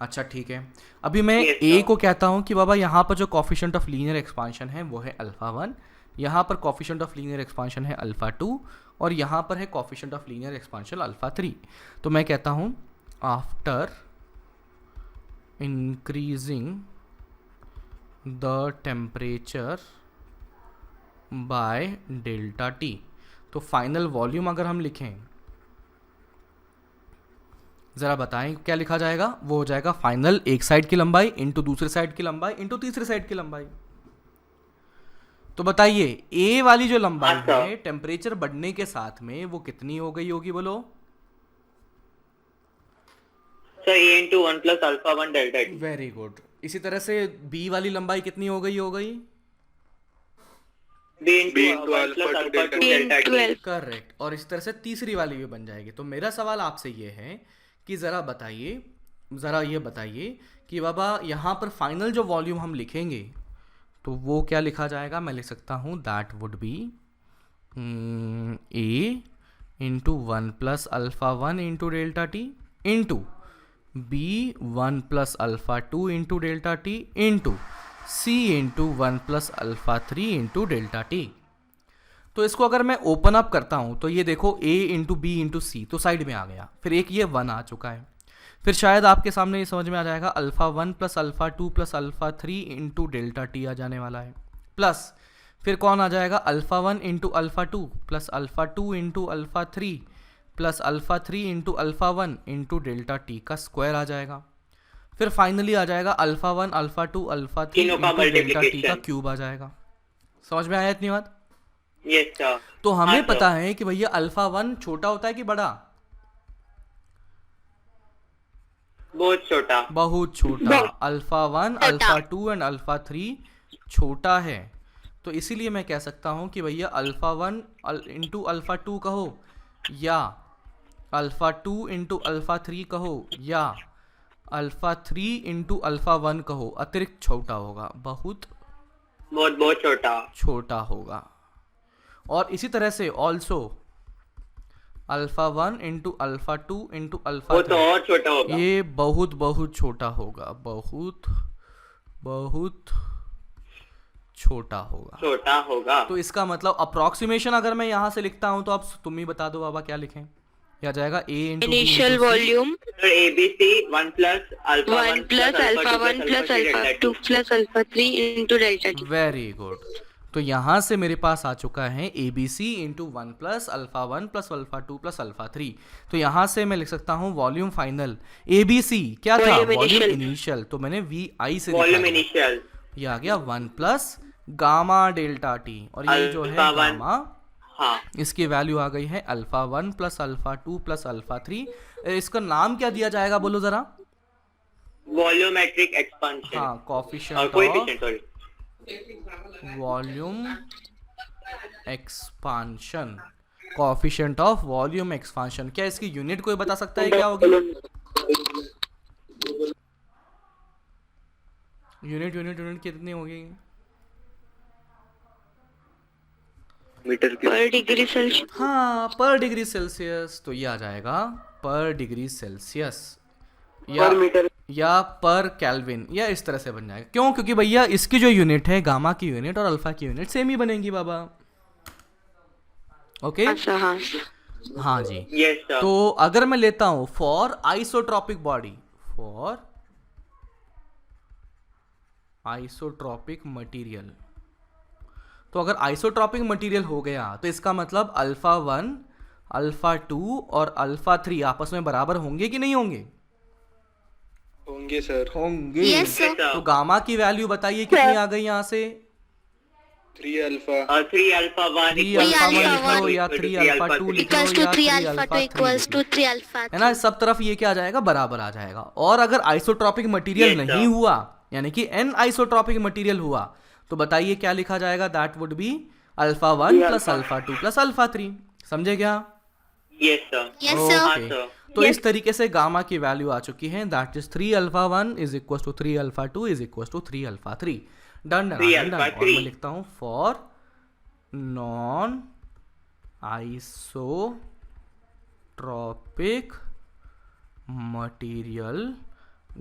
अच्छा ठीक है, अभी मैं A को कहता हूँ कि बाबा यहाँ पर जो कॉफिशिएंट ऑफ लीनियर एक्सपांशन है वो है अल्फा 1, यहाँ पर कॉफिशिएंट ऑफ लीनियर एक्सपांशन है अल्फा 2, और यहाँ पर है coefficient of linear expansion alpha 3। तो मैं कहता हूँ after increasing the temperature by delta T, तो फाइनल वॉल्यूम अगर हम लिखें, ज़रा बताएं क्या लिखा जाएगा, वो हो जाएगा फाइनल एक साइड की लंबाई इंटू दूसरे साइड की लंबाई इंटू तीसरे साइड की लंबाई। तो बताइए ए वाली जो लंबाई है टेम्परेचर बढ़ने के साथ में वो कितनी हो गई होगी, बोलो sir A into 1 plus alpha 1 delta T. Very good. इसी तरह से बी वाली लंबाई कितनी हो गई B into alpha 2 delta T. Correct. और इस तरह से तीसरी वाली भी बन जाएगी। तो मेरा सवाल आपसे ये है कि ज़रा ये बताइए कि बाबा यहाँ पर फाइनल जो वॉल्यूम हम लिखेंगे तो वो क्या लिखा जाएगा। मैं लिख सकता हूँ that would be A into 1 plus alpha 1 into delta T into B 1 plus alpha 2 into delta T into C into 1 plus alpha 3 into delta T. तो इसको अगर मैं ओपन अप करता हूँ तो ये देखो a इंटू बी इंटू सी तो साइड में आ गया, फिर एक ये 1 आ चुका है। फिर शायद आपके सामने ये समझ में आ जाएगा alpha 1 plus alpha 2 plus alpha 3 into delta T आ जाने वाला है। प्लस फिर कौन आ जाएगा alpha 1 into alpha 2 plus alpha 2 into alpha 3 plus alpha 3 into alpha 1 into delta T का स्क्वायर आ जाएगा। फिर फाइनली आ जाएगा अल्फ़ा 1 अल्फ़ा 2 अल्फ़ा 3 तीनों का इंटू डेल्टा टी का multiplication। क्यूब आ जाएगा। समझ में आया इतनी बात? Yes sir. तो हमें हाँ, पता सर। है कि भैया अल्फ़ा 1 छोटा होता है कि बड़ा? बहुत छोटा। बहुत छोटा। अल्फ़ा 1 अल्फ़ा 2 एंड अल्फ़ा 3 छोटा है, तो इसीलिए मैं कह सकता हूँ कि भैया अल्फ़ा 1 इंटू अल्फ़ा 2 कहो या अल्फ़ा 2 इंटू अल्फ़ा 3 कहो या अल्फ़ा 3 इंटू अल्फ़ा 1 कहो, अतिरिक्त छोटा होगा, बहुत बहुत बहुत छोटा। छोटा होगा। और इसी तरह से also alpha 1 into alpha 2 into alpha वो तो 3 और छोटा होगा। ये बहुत बहुत छोटा होगा, बहुत बहुत छोटा होगा। छोटा होगा। तो इसका मतलब अप्रोक्सीमेशन अगर मैं यहाँ से लिखता हूँ तो आप तुम ही बता दो बाबा क्या लिखें? क्या जाएगा a into initial volume sir ABC 1 plus alpha 1 plus alpha 1 plus alpha 2 plus alpha 3 into delta T. Very good. तो यहाँ से मेरे पास आ चुका है A B C into 1 plus alpha 1 plus alpha 2 plus alpha 3। तो यहाँ से मैं लिख सकता हूँ volume final A B C क्या था? Volume volume initial। इनिशियल, तो मैंने वी आई से वॉल्यूम लिखा है। इनिशियल। ये आ गया 1 प्लस गामा डेल्टा टी, और ये जो है अल्फा 1। गामा, हाँ। इसकी वैल्यू आ गई है alpha 1 plus alpha 2 plus alpha 3। इसका नाम क्या दिया जाएगा बोलो जरा? Volumetric expansion. हाँ, और coefficient coefficient of sorry. Volume expansion, coefficient of volume expansion. क्या इसकी यूनिट कोई बता सकता है क्या होगी? यूनिट यूनिट यूनिट कितनी होगी? मीटर की पर डिग्री सेल्सियस। हाँ, पर डिग्री सेल्सियस। तो ये आ जाएगा पर डिग्री सेल्सियस या पर मीटर। या पर केल्विन, या इस तरह से बन जाएगा। क्यों? क्योंकि भैया इसकी जो यूनिट है गामा की यूनिट और अल्फा की यूनिट सेम ही बनेगी बाबा। ओके अच्छा हाँ। हाँ जी। Yes sir. तो अगर मैं लेता हूं for isotropic body, for isotropic material, तो अगर आइसोट्रॉपिक मटेरियल हो गया तो इसका मतलब अल्फा 1 अल्फा 2 और अल्फा 3 आपस में बराबर होंगे कि नहीं होंगे? होंगे सर। होंगे। Yes, sir। तो गामा की वैल्यू बताइए कितनी आ गई यहाँ से? 3 अल्फा। और 3 अल्फा 1 3 अल्फा 1 लिख लो या 3 अल्फा 2 लिख लो इक्वल्स टू या 3 3 अल्फा अल्फा 2 3 इक्वल्स लिख लो। टू 3 अल्फा है ना, सब तरफ ये क्या आ जाएगा? बराबर आ जाएगा। और अगर आइसोट्रॉपिक मटेरियल Yes, नहीं sir। हुआ, यानी कि एन आइसोट्रॉपिक मटेरियल हुआ, तो बताइए क्या लिखा जाएगा? That would be alpha 1 plus alpha 2 plus alpha 3। समझे क्या? Yes sir. Yes sir. हाँ ओके। सर। तो इस तरीके से गामा की वैल्यू आ चुकी है, that is 3 alpha 1 is equal to 3 alpha 2 is equal to 3 alpha 3। Done done 3 done. Alpha और 3। मैं लिखता हूं for non isotropic material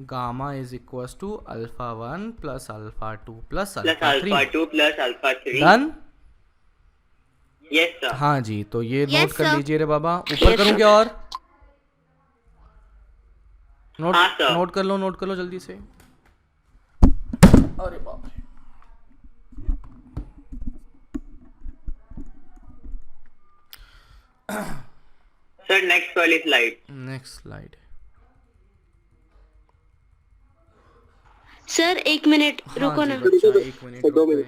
gamma is equal to alpha 1 plus alpha 2 plus plus alpha alpha 3। 2 plus alpha 3। Done. Yes sir. हाँ जी, तो ये Yes, note कर sir। लीजिए रे बाबा। ऊपर Yes, करूं sir। क्या? और नोट हाँ, sir। नोट कर लो जल्दी से। अरे बाप रे। सर नेक्स्ट वाली स्लाइड। Next slide. सर एक मिनट रुको ना। बच्चा 1 मिनट रुक गए।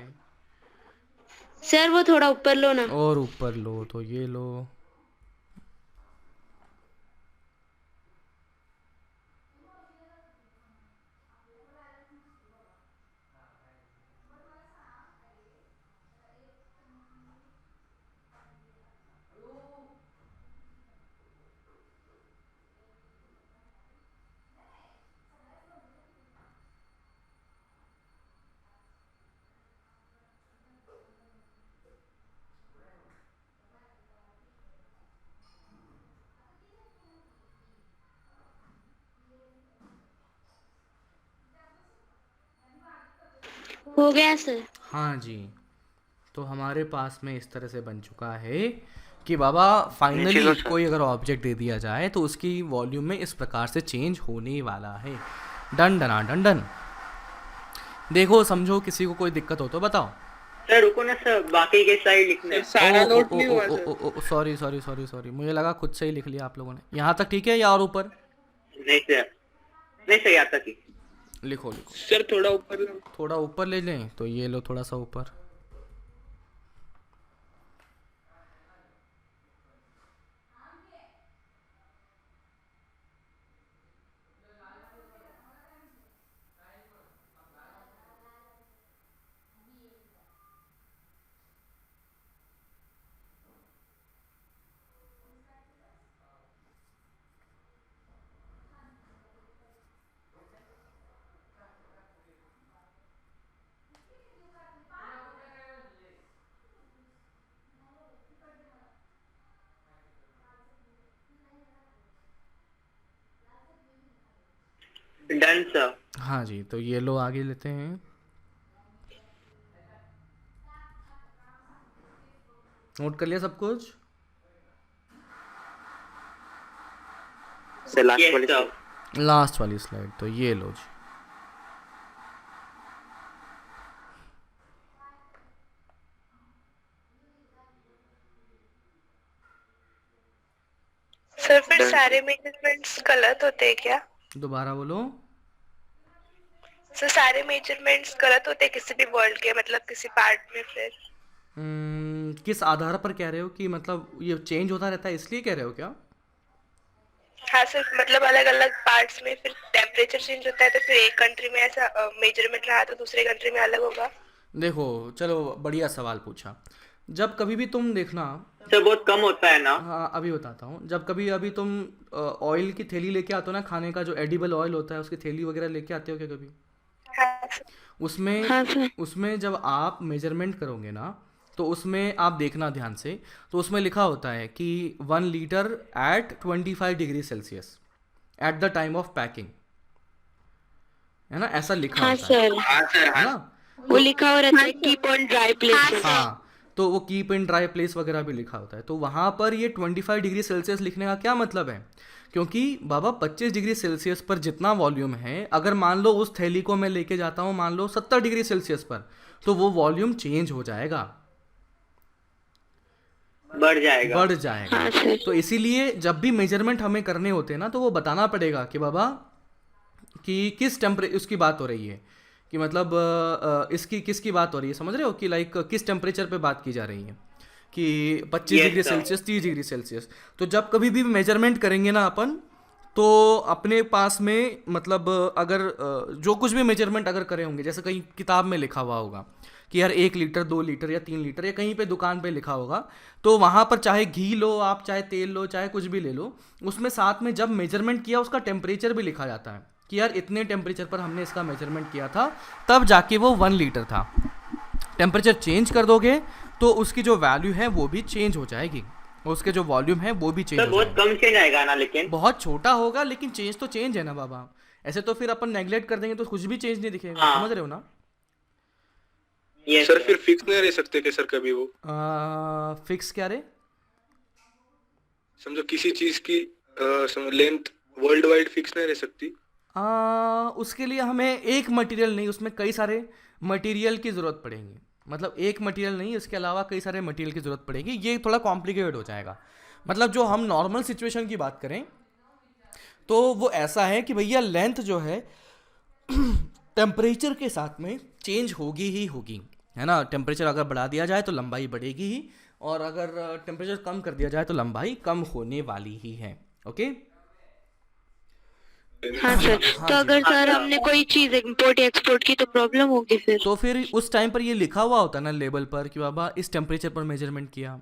सर वो थोड़ा ऊपर लो ना। और ऊपर लो, तो ये लो। हो गया सर। हाँ जी, तो हमारे पास में इस तरह से बन चुका है कि बाबा फाइनली लो सर। कोई अगर ऑब्जेक्ट दे दिया जाए तो उसकी वॉल्यूम में इस प्रकार से चेंज होने वाला है। Done done done done. देखो समझो, किसी को कोई दिक्कत हो तो बताओ। सर रुको ना सर, बाकी के साइड लिखने हैं। सारा नोट नहीं हुआ sir. Sorry sorry sorry sorry, मुझे लगा खुद से ही लिख लिया आप लोगों ने। यहाँ तक ठीक है या और ऊपर? नहीं सर, नहीं सर, यहाँ तक ही। लिखो लिखो। सर थोड़ा ऊपर लो। थोड़ा ऊपर ले लें तो ये लो थोड़ा सा ऊपर। Done sir. हाँ जी, तो ये लो आगे लेते हैं। नोट कर लिया सब कुछ? सर लास्ट यस वाली सर। लास्ट वाली स्लाइड तो ये लो जी। सर फिर सारे मेजरमेंट्स गलत होते हैं क्या? दोबारा बोलो। सर सारे मेजरमेंट्स गलत होते हैं किसी भी वर्ल्ड के, मतलब किसी पार्ट में फिर? किस आधार पर कह रहे हो कि मतलब ये चेंज होता रहता है इसलिए कह रहे हो क्या? हाँ सर, मतलब अलग अलग पार्ट्स में फिर टेम्परेचर चेंज होता है तो फिर एक कंट्री में ऐसा मेजरमेंट रहा तो दूसरे कंट्री में अलग होगा? देखो चलो, बढ़िया सवाल पूछा। जब कभी भी तुम देखना, सर बहुत कम होता है ना। हाँ अभी बताता हूँ। जब कभी अभी तुम ऑयल की थैली लेके आते हो ना, खाने का जो एडिबल ऑयल होता है उसकी थैली वगैरह लेके आते हो क्या कभी? हाँ सर। उसमें हाँ सर। उसमें जब आप मेजरमेंट करोगे ना तो उसमें आप देखना ध्यान से, तो उसमें लिखा होता है कि 1 litre at 25 degree Celsius at the time of packing, है ना? ऐसा लिखा हाँ होता है, सर, है ना? वो लिखा हो रहता है कीप ऑन ड्राई प्लेसेस। हाँ, तो वो कीप इन ड्राई प्लेस वगैरह भी लिखा होता है। तो वहाँ पर ये 25 डिग्री सेल्सियस लिखने का क्या मतलब है? क्योंकि बाबा 25 डिग्री सेल्सियस पर जितना वॉल्यूम है, अगर मान लो उस थैली को मैं लेके जाता हूँ मान लो 70 डिग्री सेल्सियस पर, तो वो वॉल्यूम चेंज हो जाएगा, बढ़ जाएगा। बढ़ जाएगा। हाँ सर। तो इसीलिए जब भी मेजरमेंट हमें करने होते हैं ना, तो वो बताना पड़ेगा कि बाबा कि किस टेम्परेचर उसकी बात हो रही है, कि मतलब इसकी किसकी बात हो रही है, समझ रहे हो? कि लाइक किस टेम्परेचर पे बात की जा रही है, कि 25 Yes, degree sir. Celsius, 30 degree Celsius. तो जब कभी भी मेजरमेंट करेंगे ना अपन, तो अपने पास में मतलब अगर जो कुछ भी मेजरमेंट अगर करे होंगे, जैसे कहीं किताब में लिखा हुआ होगा कि यार 1 लीटर 2 लीटर या 3 लीटर, या कहीं पे दुकान पे लिखा होगा, तो वहाँ पर चाहे घी लो आप, चाहे तेल लो, चाहे कुछ भी ले लो, उसमें साथ में जब मेजरमेंट किया उसका टेम्परेचर भी लिखा जाता है कि यार इतने टेम्परेचर पर हमने इसका मेजरमेंट किया था, तब जाके वो 1 लीटर था। टेम्परेचर चेंज कर दोगे तो उसकी जो वैल्यू है वो भी चेंज हो जाएगी, उसके जो वॉल्यूम है वो भी चेंज सर हो बहुत जाएगा। कम चेंज आएगा ना, लेकिन बहुत छोटा होगा, लेकिन चेंज तो चेंज है ना बाबा। ऐसे तो फिर अपन नेग्लेक्ट कर देंगे तो कुछ भी चेंज नहीं दिखेगा। हाँ। समझ रहे हो ना? यस सर फिर फिक्स नहीं रह सकते क्या सर कभी वो? फिक्स क्या रे? समझो किसी चीज की लेंथ वर्ल्ड वाइड फिक्स नहीं रह सकती? उसके लिए हमें एक मटेरियल नहीं, उसमें कई सारे मटेरियल की ज़रूरत पड़ेगी। मतलब एक मटेरियल नहीं, इसके अलावा कई सारे मटेरियल की ज़रूरत पड़ेगी। ये थोड़ा कॉम्प्लिकेटेड हो जाएगा। मतलब जो हम नॉर्मल सिचुएशन की बात करें तो वो ऐसा है कि भैया लेंथ जो है टेम्परेचर के साथ में चेंज होगी ही होगी, है ना? टेम्परेचर अगर बढ़ा दिया जाए तो लंबाई बढ़ेगी ही, और अगर टेम्परेचर कम कर दिया जाए तो लंबाई कम होने वाली ही है। ओके? हाँ सर। तो अगर सर हमने कोई चीज इम्पोर्ट या एक्सपोर्ट की तो प्रॉब्लम होगी फिर? तो फिर उस टाइम पर ये लिखा हुआ होता है ना लेबल पर कि बाबा इस टेम्परेचर पर मेजरमेंट किया,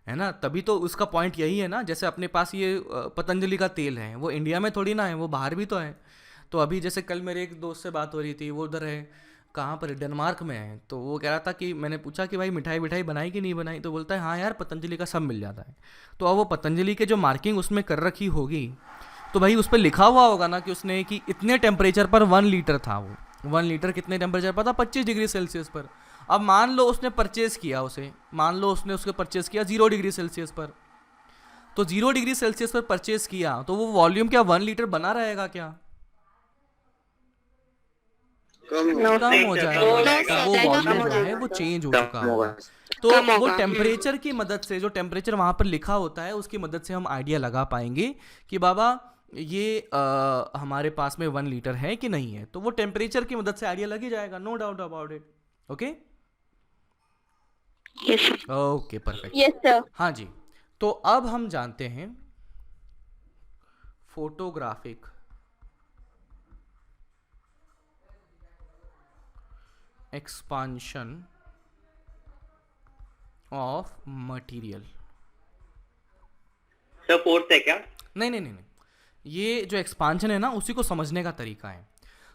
है ना? तभी तो उसका पॉइंट यही है ना। जैसे अपने पास ये पतंजलि का तेल है, वो इंडिया में थोड़ी ना है, वो बाहर भी तो है। तो अभी जैसे कल मेरे एक दोस्त से बात हो रही थी, वो उधर है, कहाँ पर, डेनमार्क में है। तो वो कह रहा था कि मैंने पूछा कि भाई मिठाई विठाई बनाई कि नहीं बनाई, तो बोलता है हाँ यार पतंजलि का सब मिल जाता है। तो अब वो पतंजलि के जो मार्किंग उसमें कर रखी होगी, तो भाई उस पर लिखा हुआ होगा ना कि उसने कि इतने टेम्परेचर पर 1 लीटर था वो, 1 लीटर कितने टेम्परेचर पर था? 25 डिग्री सेल्सियस पर। अब मान लो उसने परचेज किया उसे, मान लो उसने उसके परचेज किया 0 डिग्री सेल्सियस पर, तो 0 डिग्री सेल्सियस पर परचेज किया तो वो वॉल्यूम क्या 1 लीटर बना रहेगा क्या? कम कम हो जाएगा। No, वो sir, वॉल्यूम कम हो जो है जाएगा। वो चेंज हो चुका होगा। है। तो कम वो होगा। टेम्परेचर की मदद से, जो टेम्परेचर वहाँ पर लिखा होता है उसकी मदद से हम आइडिया लगा पाएंगे कि बाबा ये हमारे पास में 1 लीटर है कि नहीं है। तो वो टेम्परेचर की मदद से आइडिया लग ही जाएगा, no doubt about it. Okay Yes, sir. Okay perfect. Yes, sir. हाँ जी, तो अब हम जानते हैं photographic expansion of material. Sir fourth है क्या? नहीं नहीं नहीं नहीं, ये जो एक्सपांशन है ना उसी को समझने का तरीका है।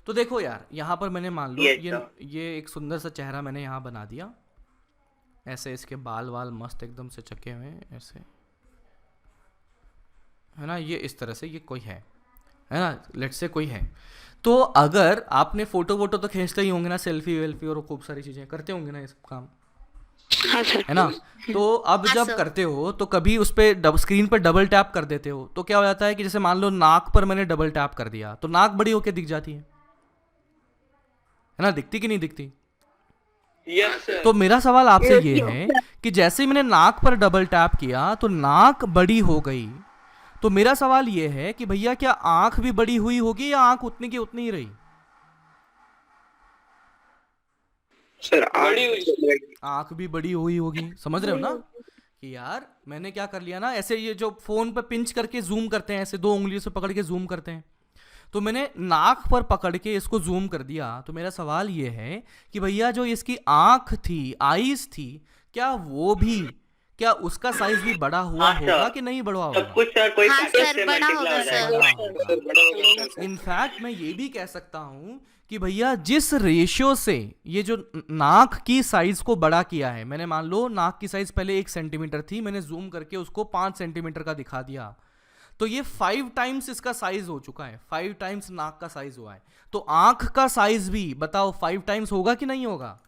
तो देखो यार, यहाँ पर मैंने मान लो Yes, sir. ये एक सुंदर सा चेहरा मैंने यहाँ बना दिया, ऐसे इसके बाल वाल मस्त एकदम से चके हुए हैं ऐसे, है ना, ये इस तरह से ये कोई है ना, लेट से कोई है। तो अगर आपने फोटो वोटो तो खींचते ही होंगे ना, सेल्फी वेल्फी और खूब सारी चीजें करते होंगे ना ये सब काम, हाँ सर। है ना। तो अब हाँ, जब सर। करते हो तो कभी उस पर स्क्रीन पर डबल टैप कर देते हो तो क्या हो जाता है कि जैसे मान लो नाक पर मैंने डबल टैप कर दिया तो नाक बड़ी होके दिख जाती है ना, दिखती कि नहीं दिखती? Yes sir. तो मेरा सवाल आपसे ये है कि जैसे ही मैंने नाक पर डबल टैप किया तो नाक बड़ी हो गई, तो मेरा सवाल ये है कि भैया क्या आंख भी बड़ी हुई होगी या आंख उतनी की उतनी ही रही? सर बड़ी हुई। आंख भी बड़ी हुई होगी, समझ रहे हो ना कि यार मैंने क्या कर लिया ना, ऐसे ये जो फोन पर पिंच करके जूम करते हैं, ऐसे 2 उंगलियों से पकड़ के जूम करते हैं, तो मैंने नाक पर पकड़ के इसको जूम कर दिया। तो मेरा सवाल ये है कि भैया जो इसकी आंख थी, आईज थी, क्या वो भी, क्या उसका साइज भी बड़ा हुआ हाँ, होगा सर। कि नहीं बड़ा सब होगा? कुछ सर कोई हाँ, फैक्टर सर, से बड़ा मल्टीप्लाई होगा, हो जाएगा। सर। बड़ा होगा। इनफैक्ट मैं ये भी कह सकता हूं कि भैया जिस रेशियो से ये जो नाक की साइज को बड़ा किया है, मैंने मान लो नाक की साइज पहले 1 सेंटीमीटर थी, मैंने जूम करके उसको 5 सेंटीमीटर का दिखा दिया, तो ये 5 टाइम्स इसका साइज हो चुका है, 5 टाइम्स नाक का साइज हुआ है। तो आंख का साइज भी बताओ 5 टाइम्स होगा कि नहीं होगा?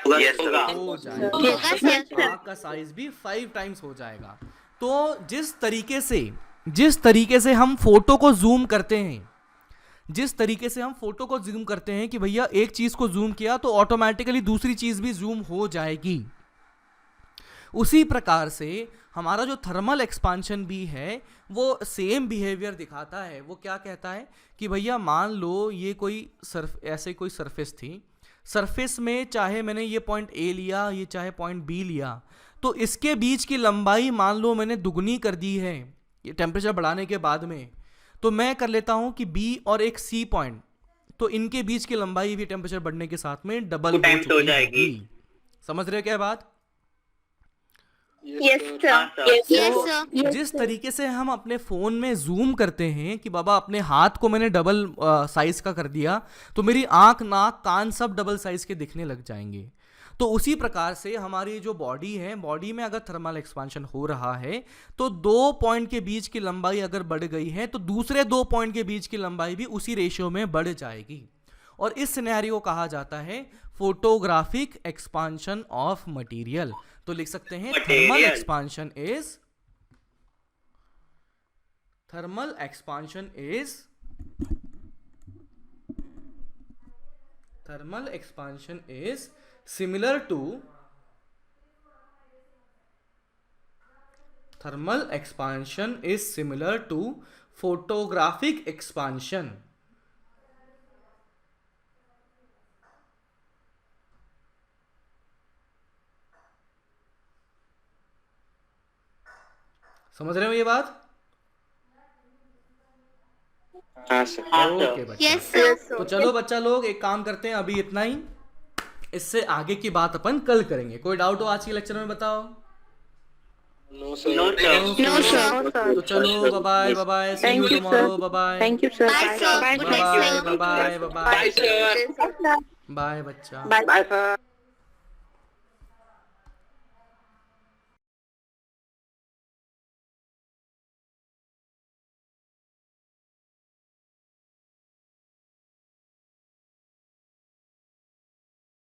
Yes sir. हो जाएगा। होगा सर। आंख का साइज भी 5 टाइम्स हो जाएगा। तो जिस तरीके से हम फोटो को जूम करते हैं, जिस तरीके से हम फोटो को जूम करते हैं कि भैया एक चीज को जूम किया तो ऑटोमेटिकली दूसरी चीज भी जूम हो जाएगी, उसी प्रकार से हमारा जो थर्मल एक्सपांशन भी है वो सेम बिहेवियर दिखाता है। वो क्या कहता है कि भैया मान लो ये कोई ऐसे कोई सरफेस थी, सरफेस में चाहे मैंने ये पॉइंट ए लिया, ये चाहे पॉइंट बी लिया, तो इसके बीच की लंबाई मान लो मैंने दुगनी कर दी है ये टेम्परेचर बढ़ाने के बाद में, तो मैं कर लेता हूं कि बी और एक सी पॉइंट, तो इनके बीच की लंबाई भी टेम्परेचर बढ़ने के साथ में डबल हो टाइम्स हो चुकी जाएगी। होगी। समझ रहे हो क्या बात? यस हाँ, सर। सर। Yes, sir. जिस तरीके से हम अपने फोन में जूम करते हैं कि बाबा अपने हाथ को मैंने डबल साइज का कर दिया तो मेरी आंख, नाक, कान सब डबल साइज के दिखने लग जाएंगे। तो उसी प्रकार से हमारी जो बॉडी है, बॉडी में अगर थर्मल एक्सपांशन हो रहा है तो 2 पॉइंट के बीच की लंबाई अगर बढ़ गई है तो दूसरे 2 पॉइंट के बीच की लंबाई भी उसी रेशियो में बढ़ जाएगी, और इस सिनेरियो को कहा जाता है फोटोग्राफिक एक्सपांशन ऑफ मटेरियल। तो लिख सकते हैं thermal expansion is similar to photographic expansion। समझ रहे हो ये बात? हाँ सर। हाँ, सर। ओके बच्चा। Yes, sir. तो चलो बच्चा लोग एक काम करते हैं, अभी इतना ही, इससे आगे की बात अपन कल करेंगे। कोई डाउट हो आज के लेक्चर में बताओ? No sir. No sir. No, sir. तो चलो bye bye, see you tomorrow, bye thank you sir. Bye, sir. Good night, sir. Bye bye sir. Bye बच्चा। Bye sir.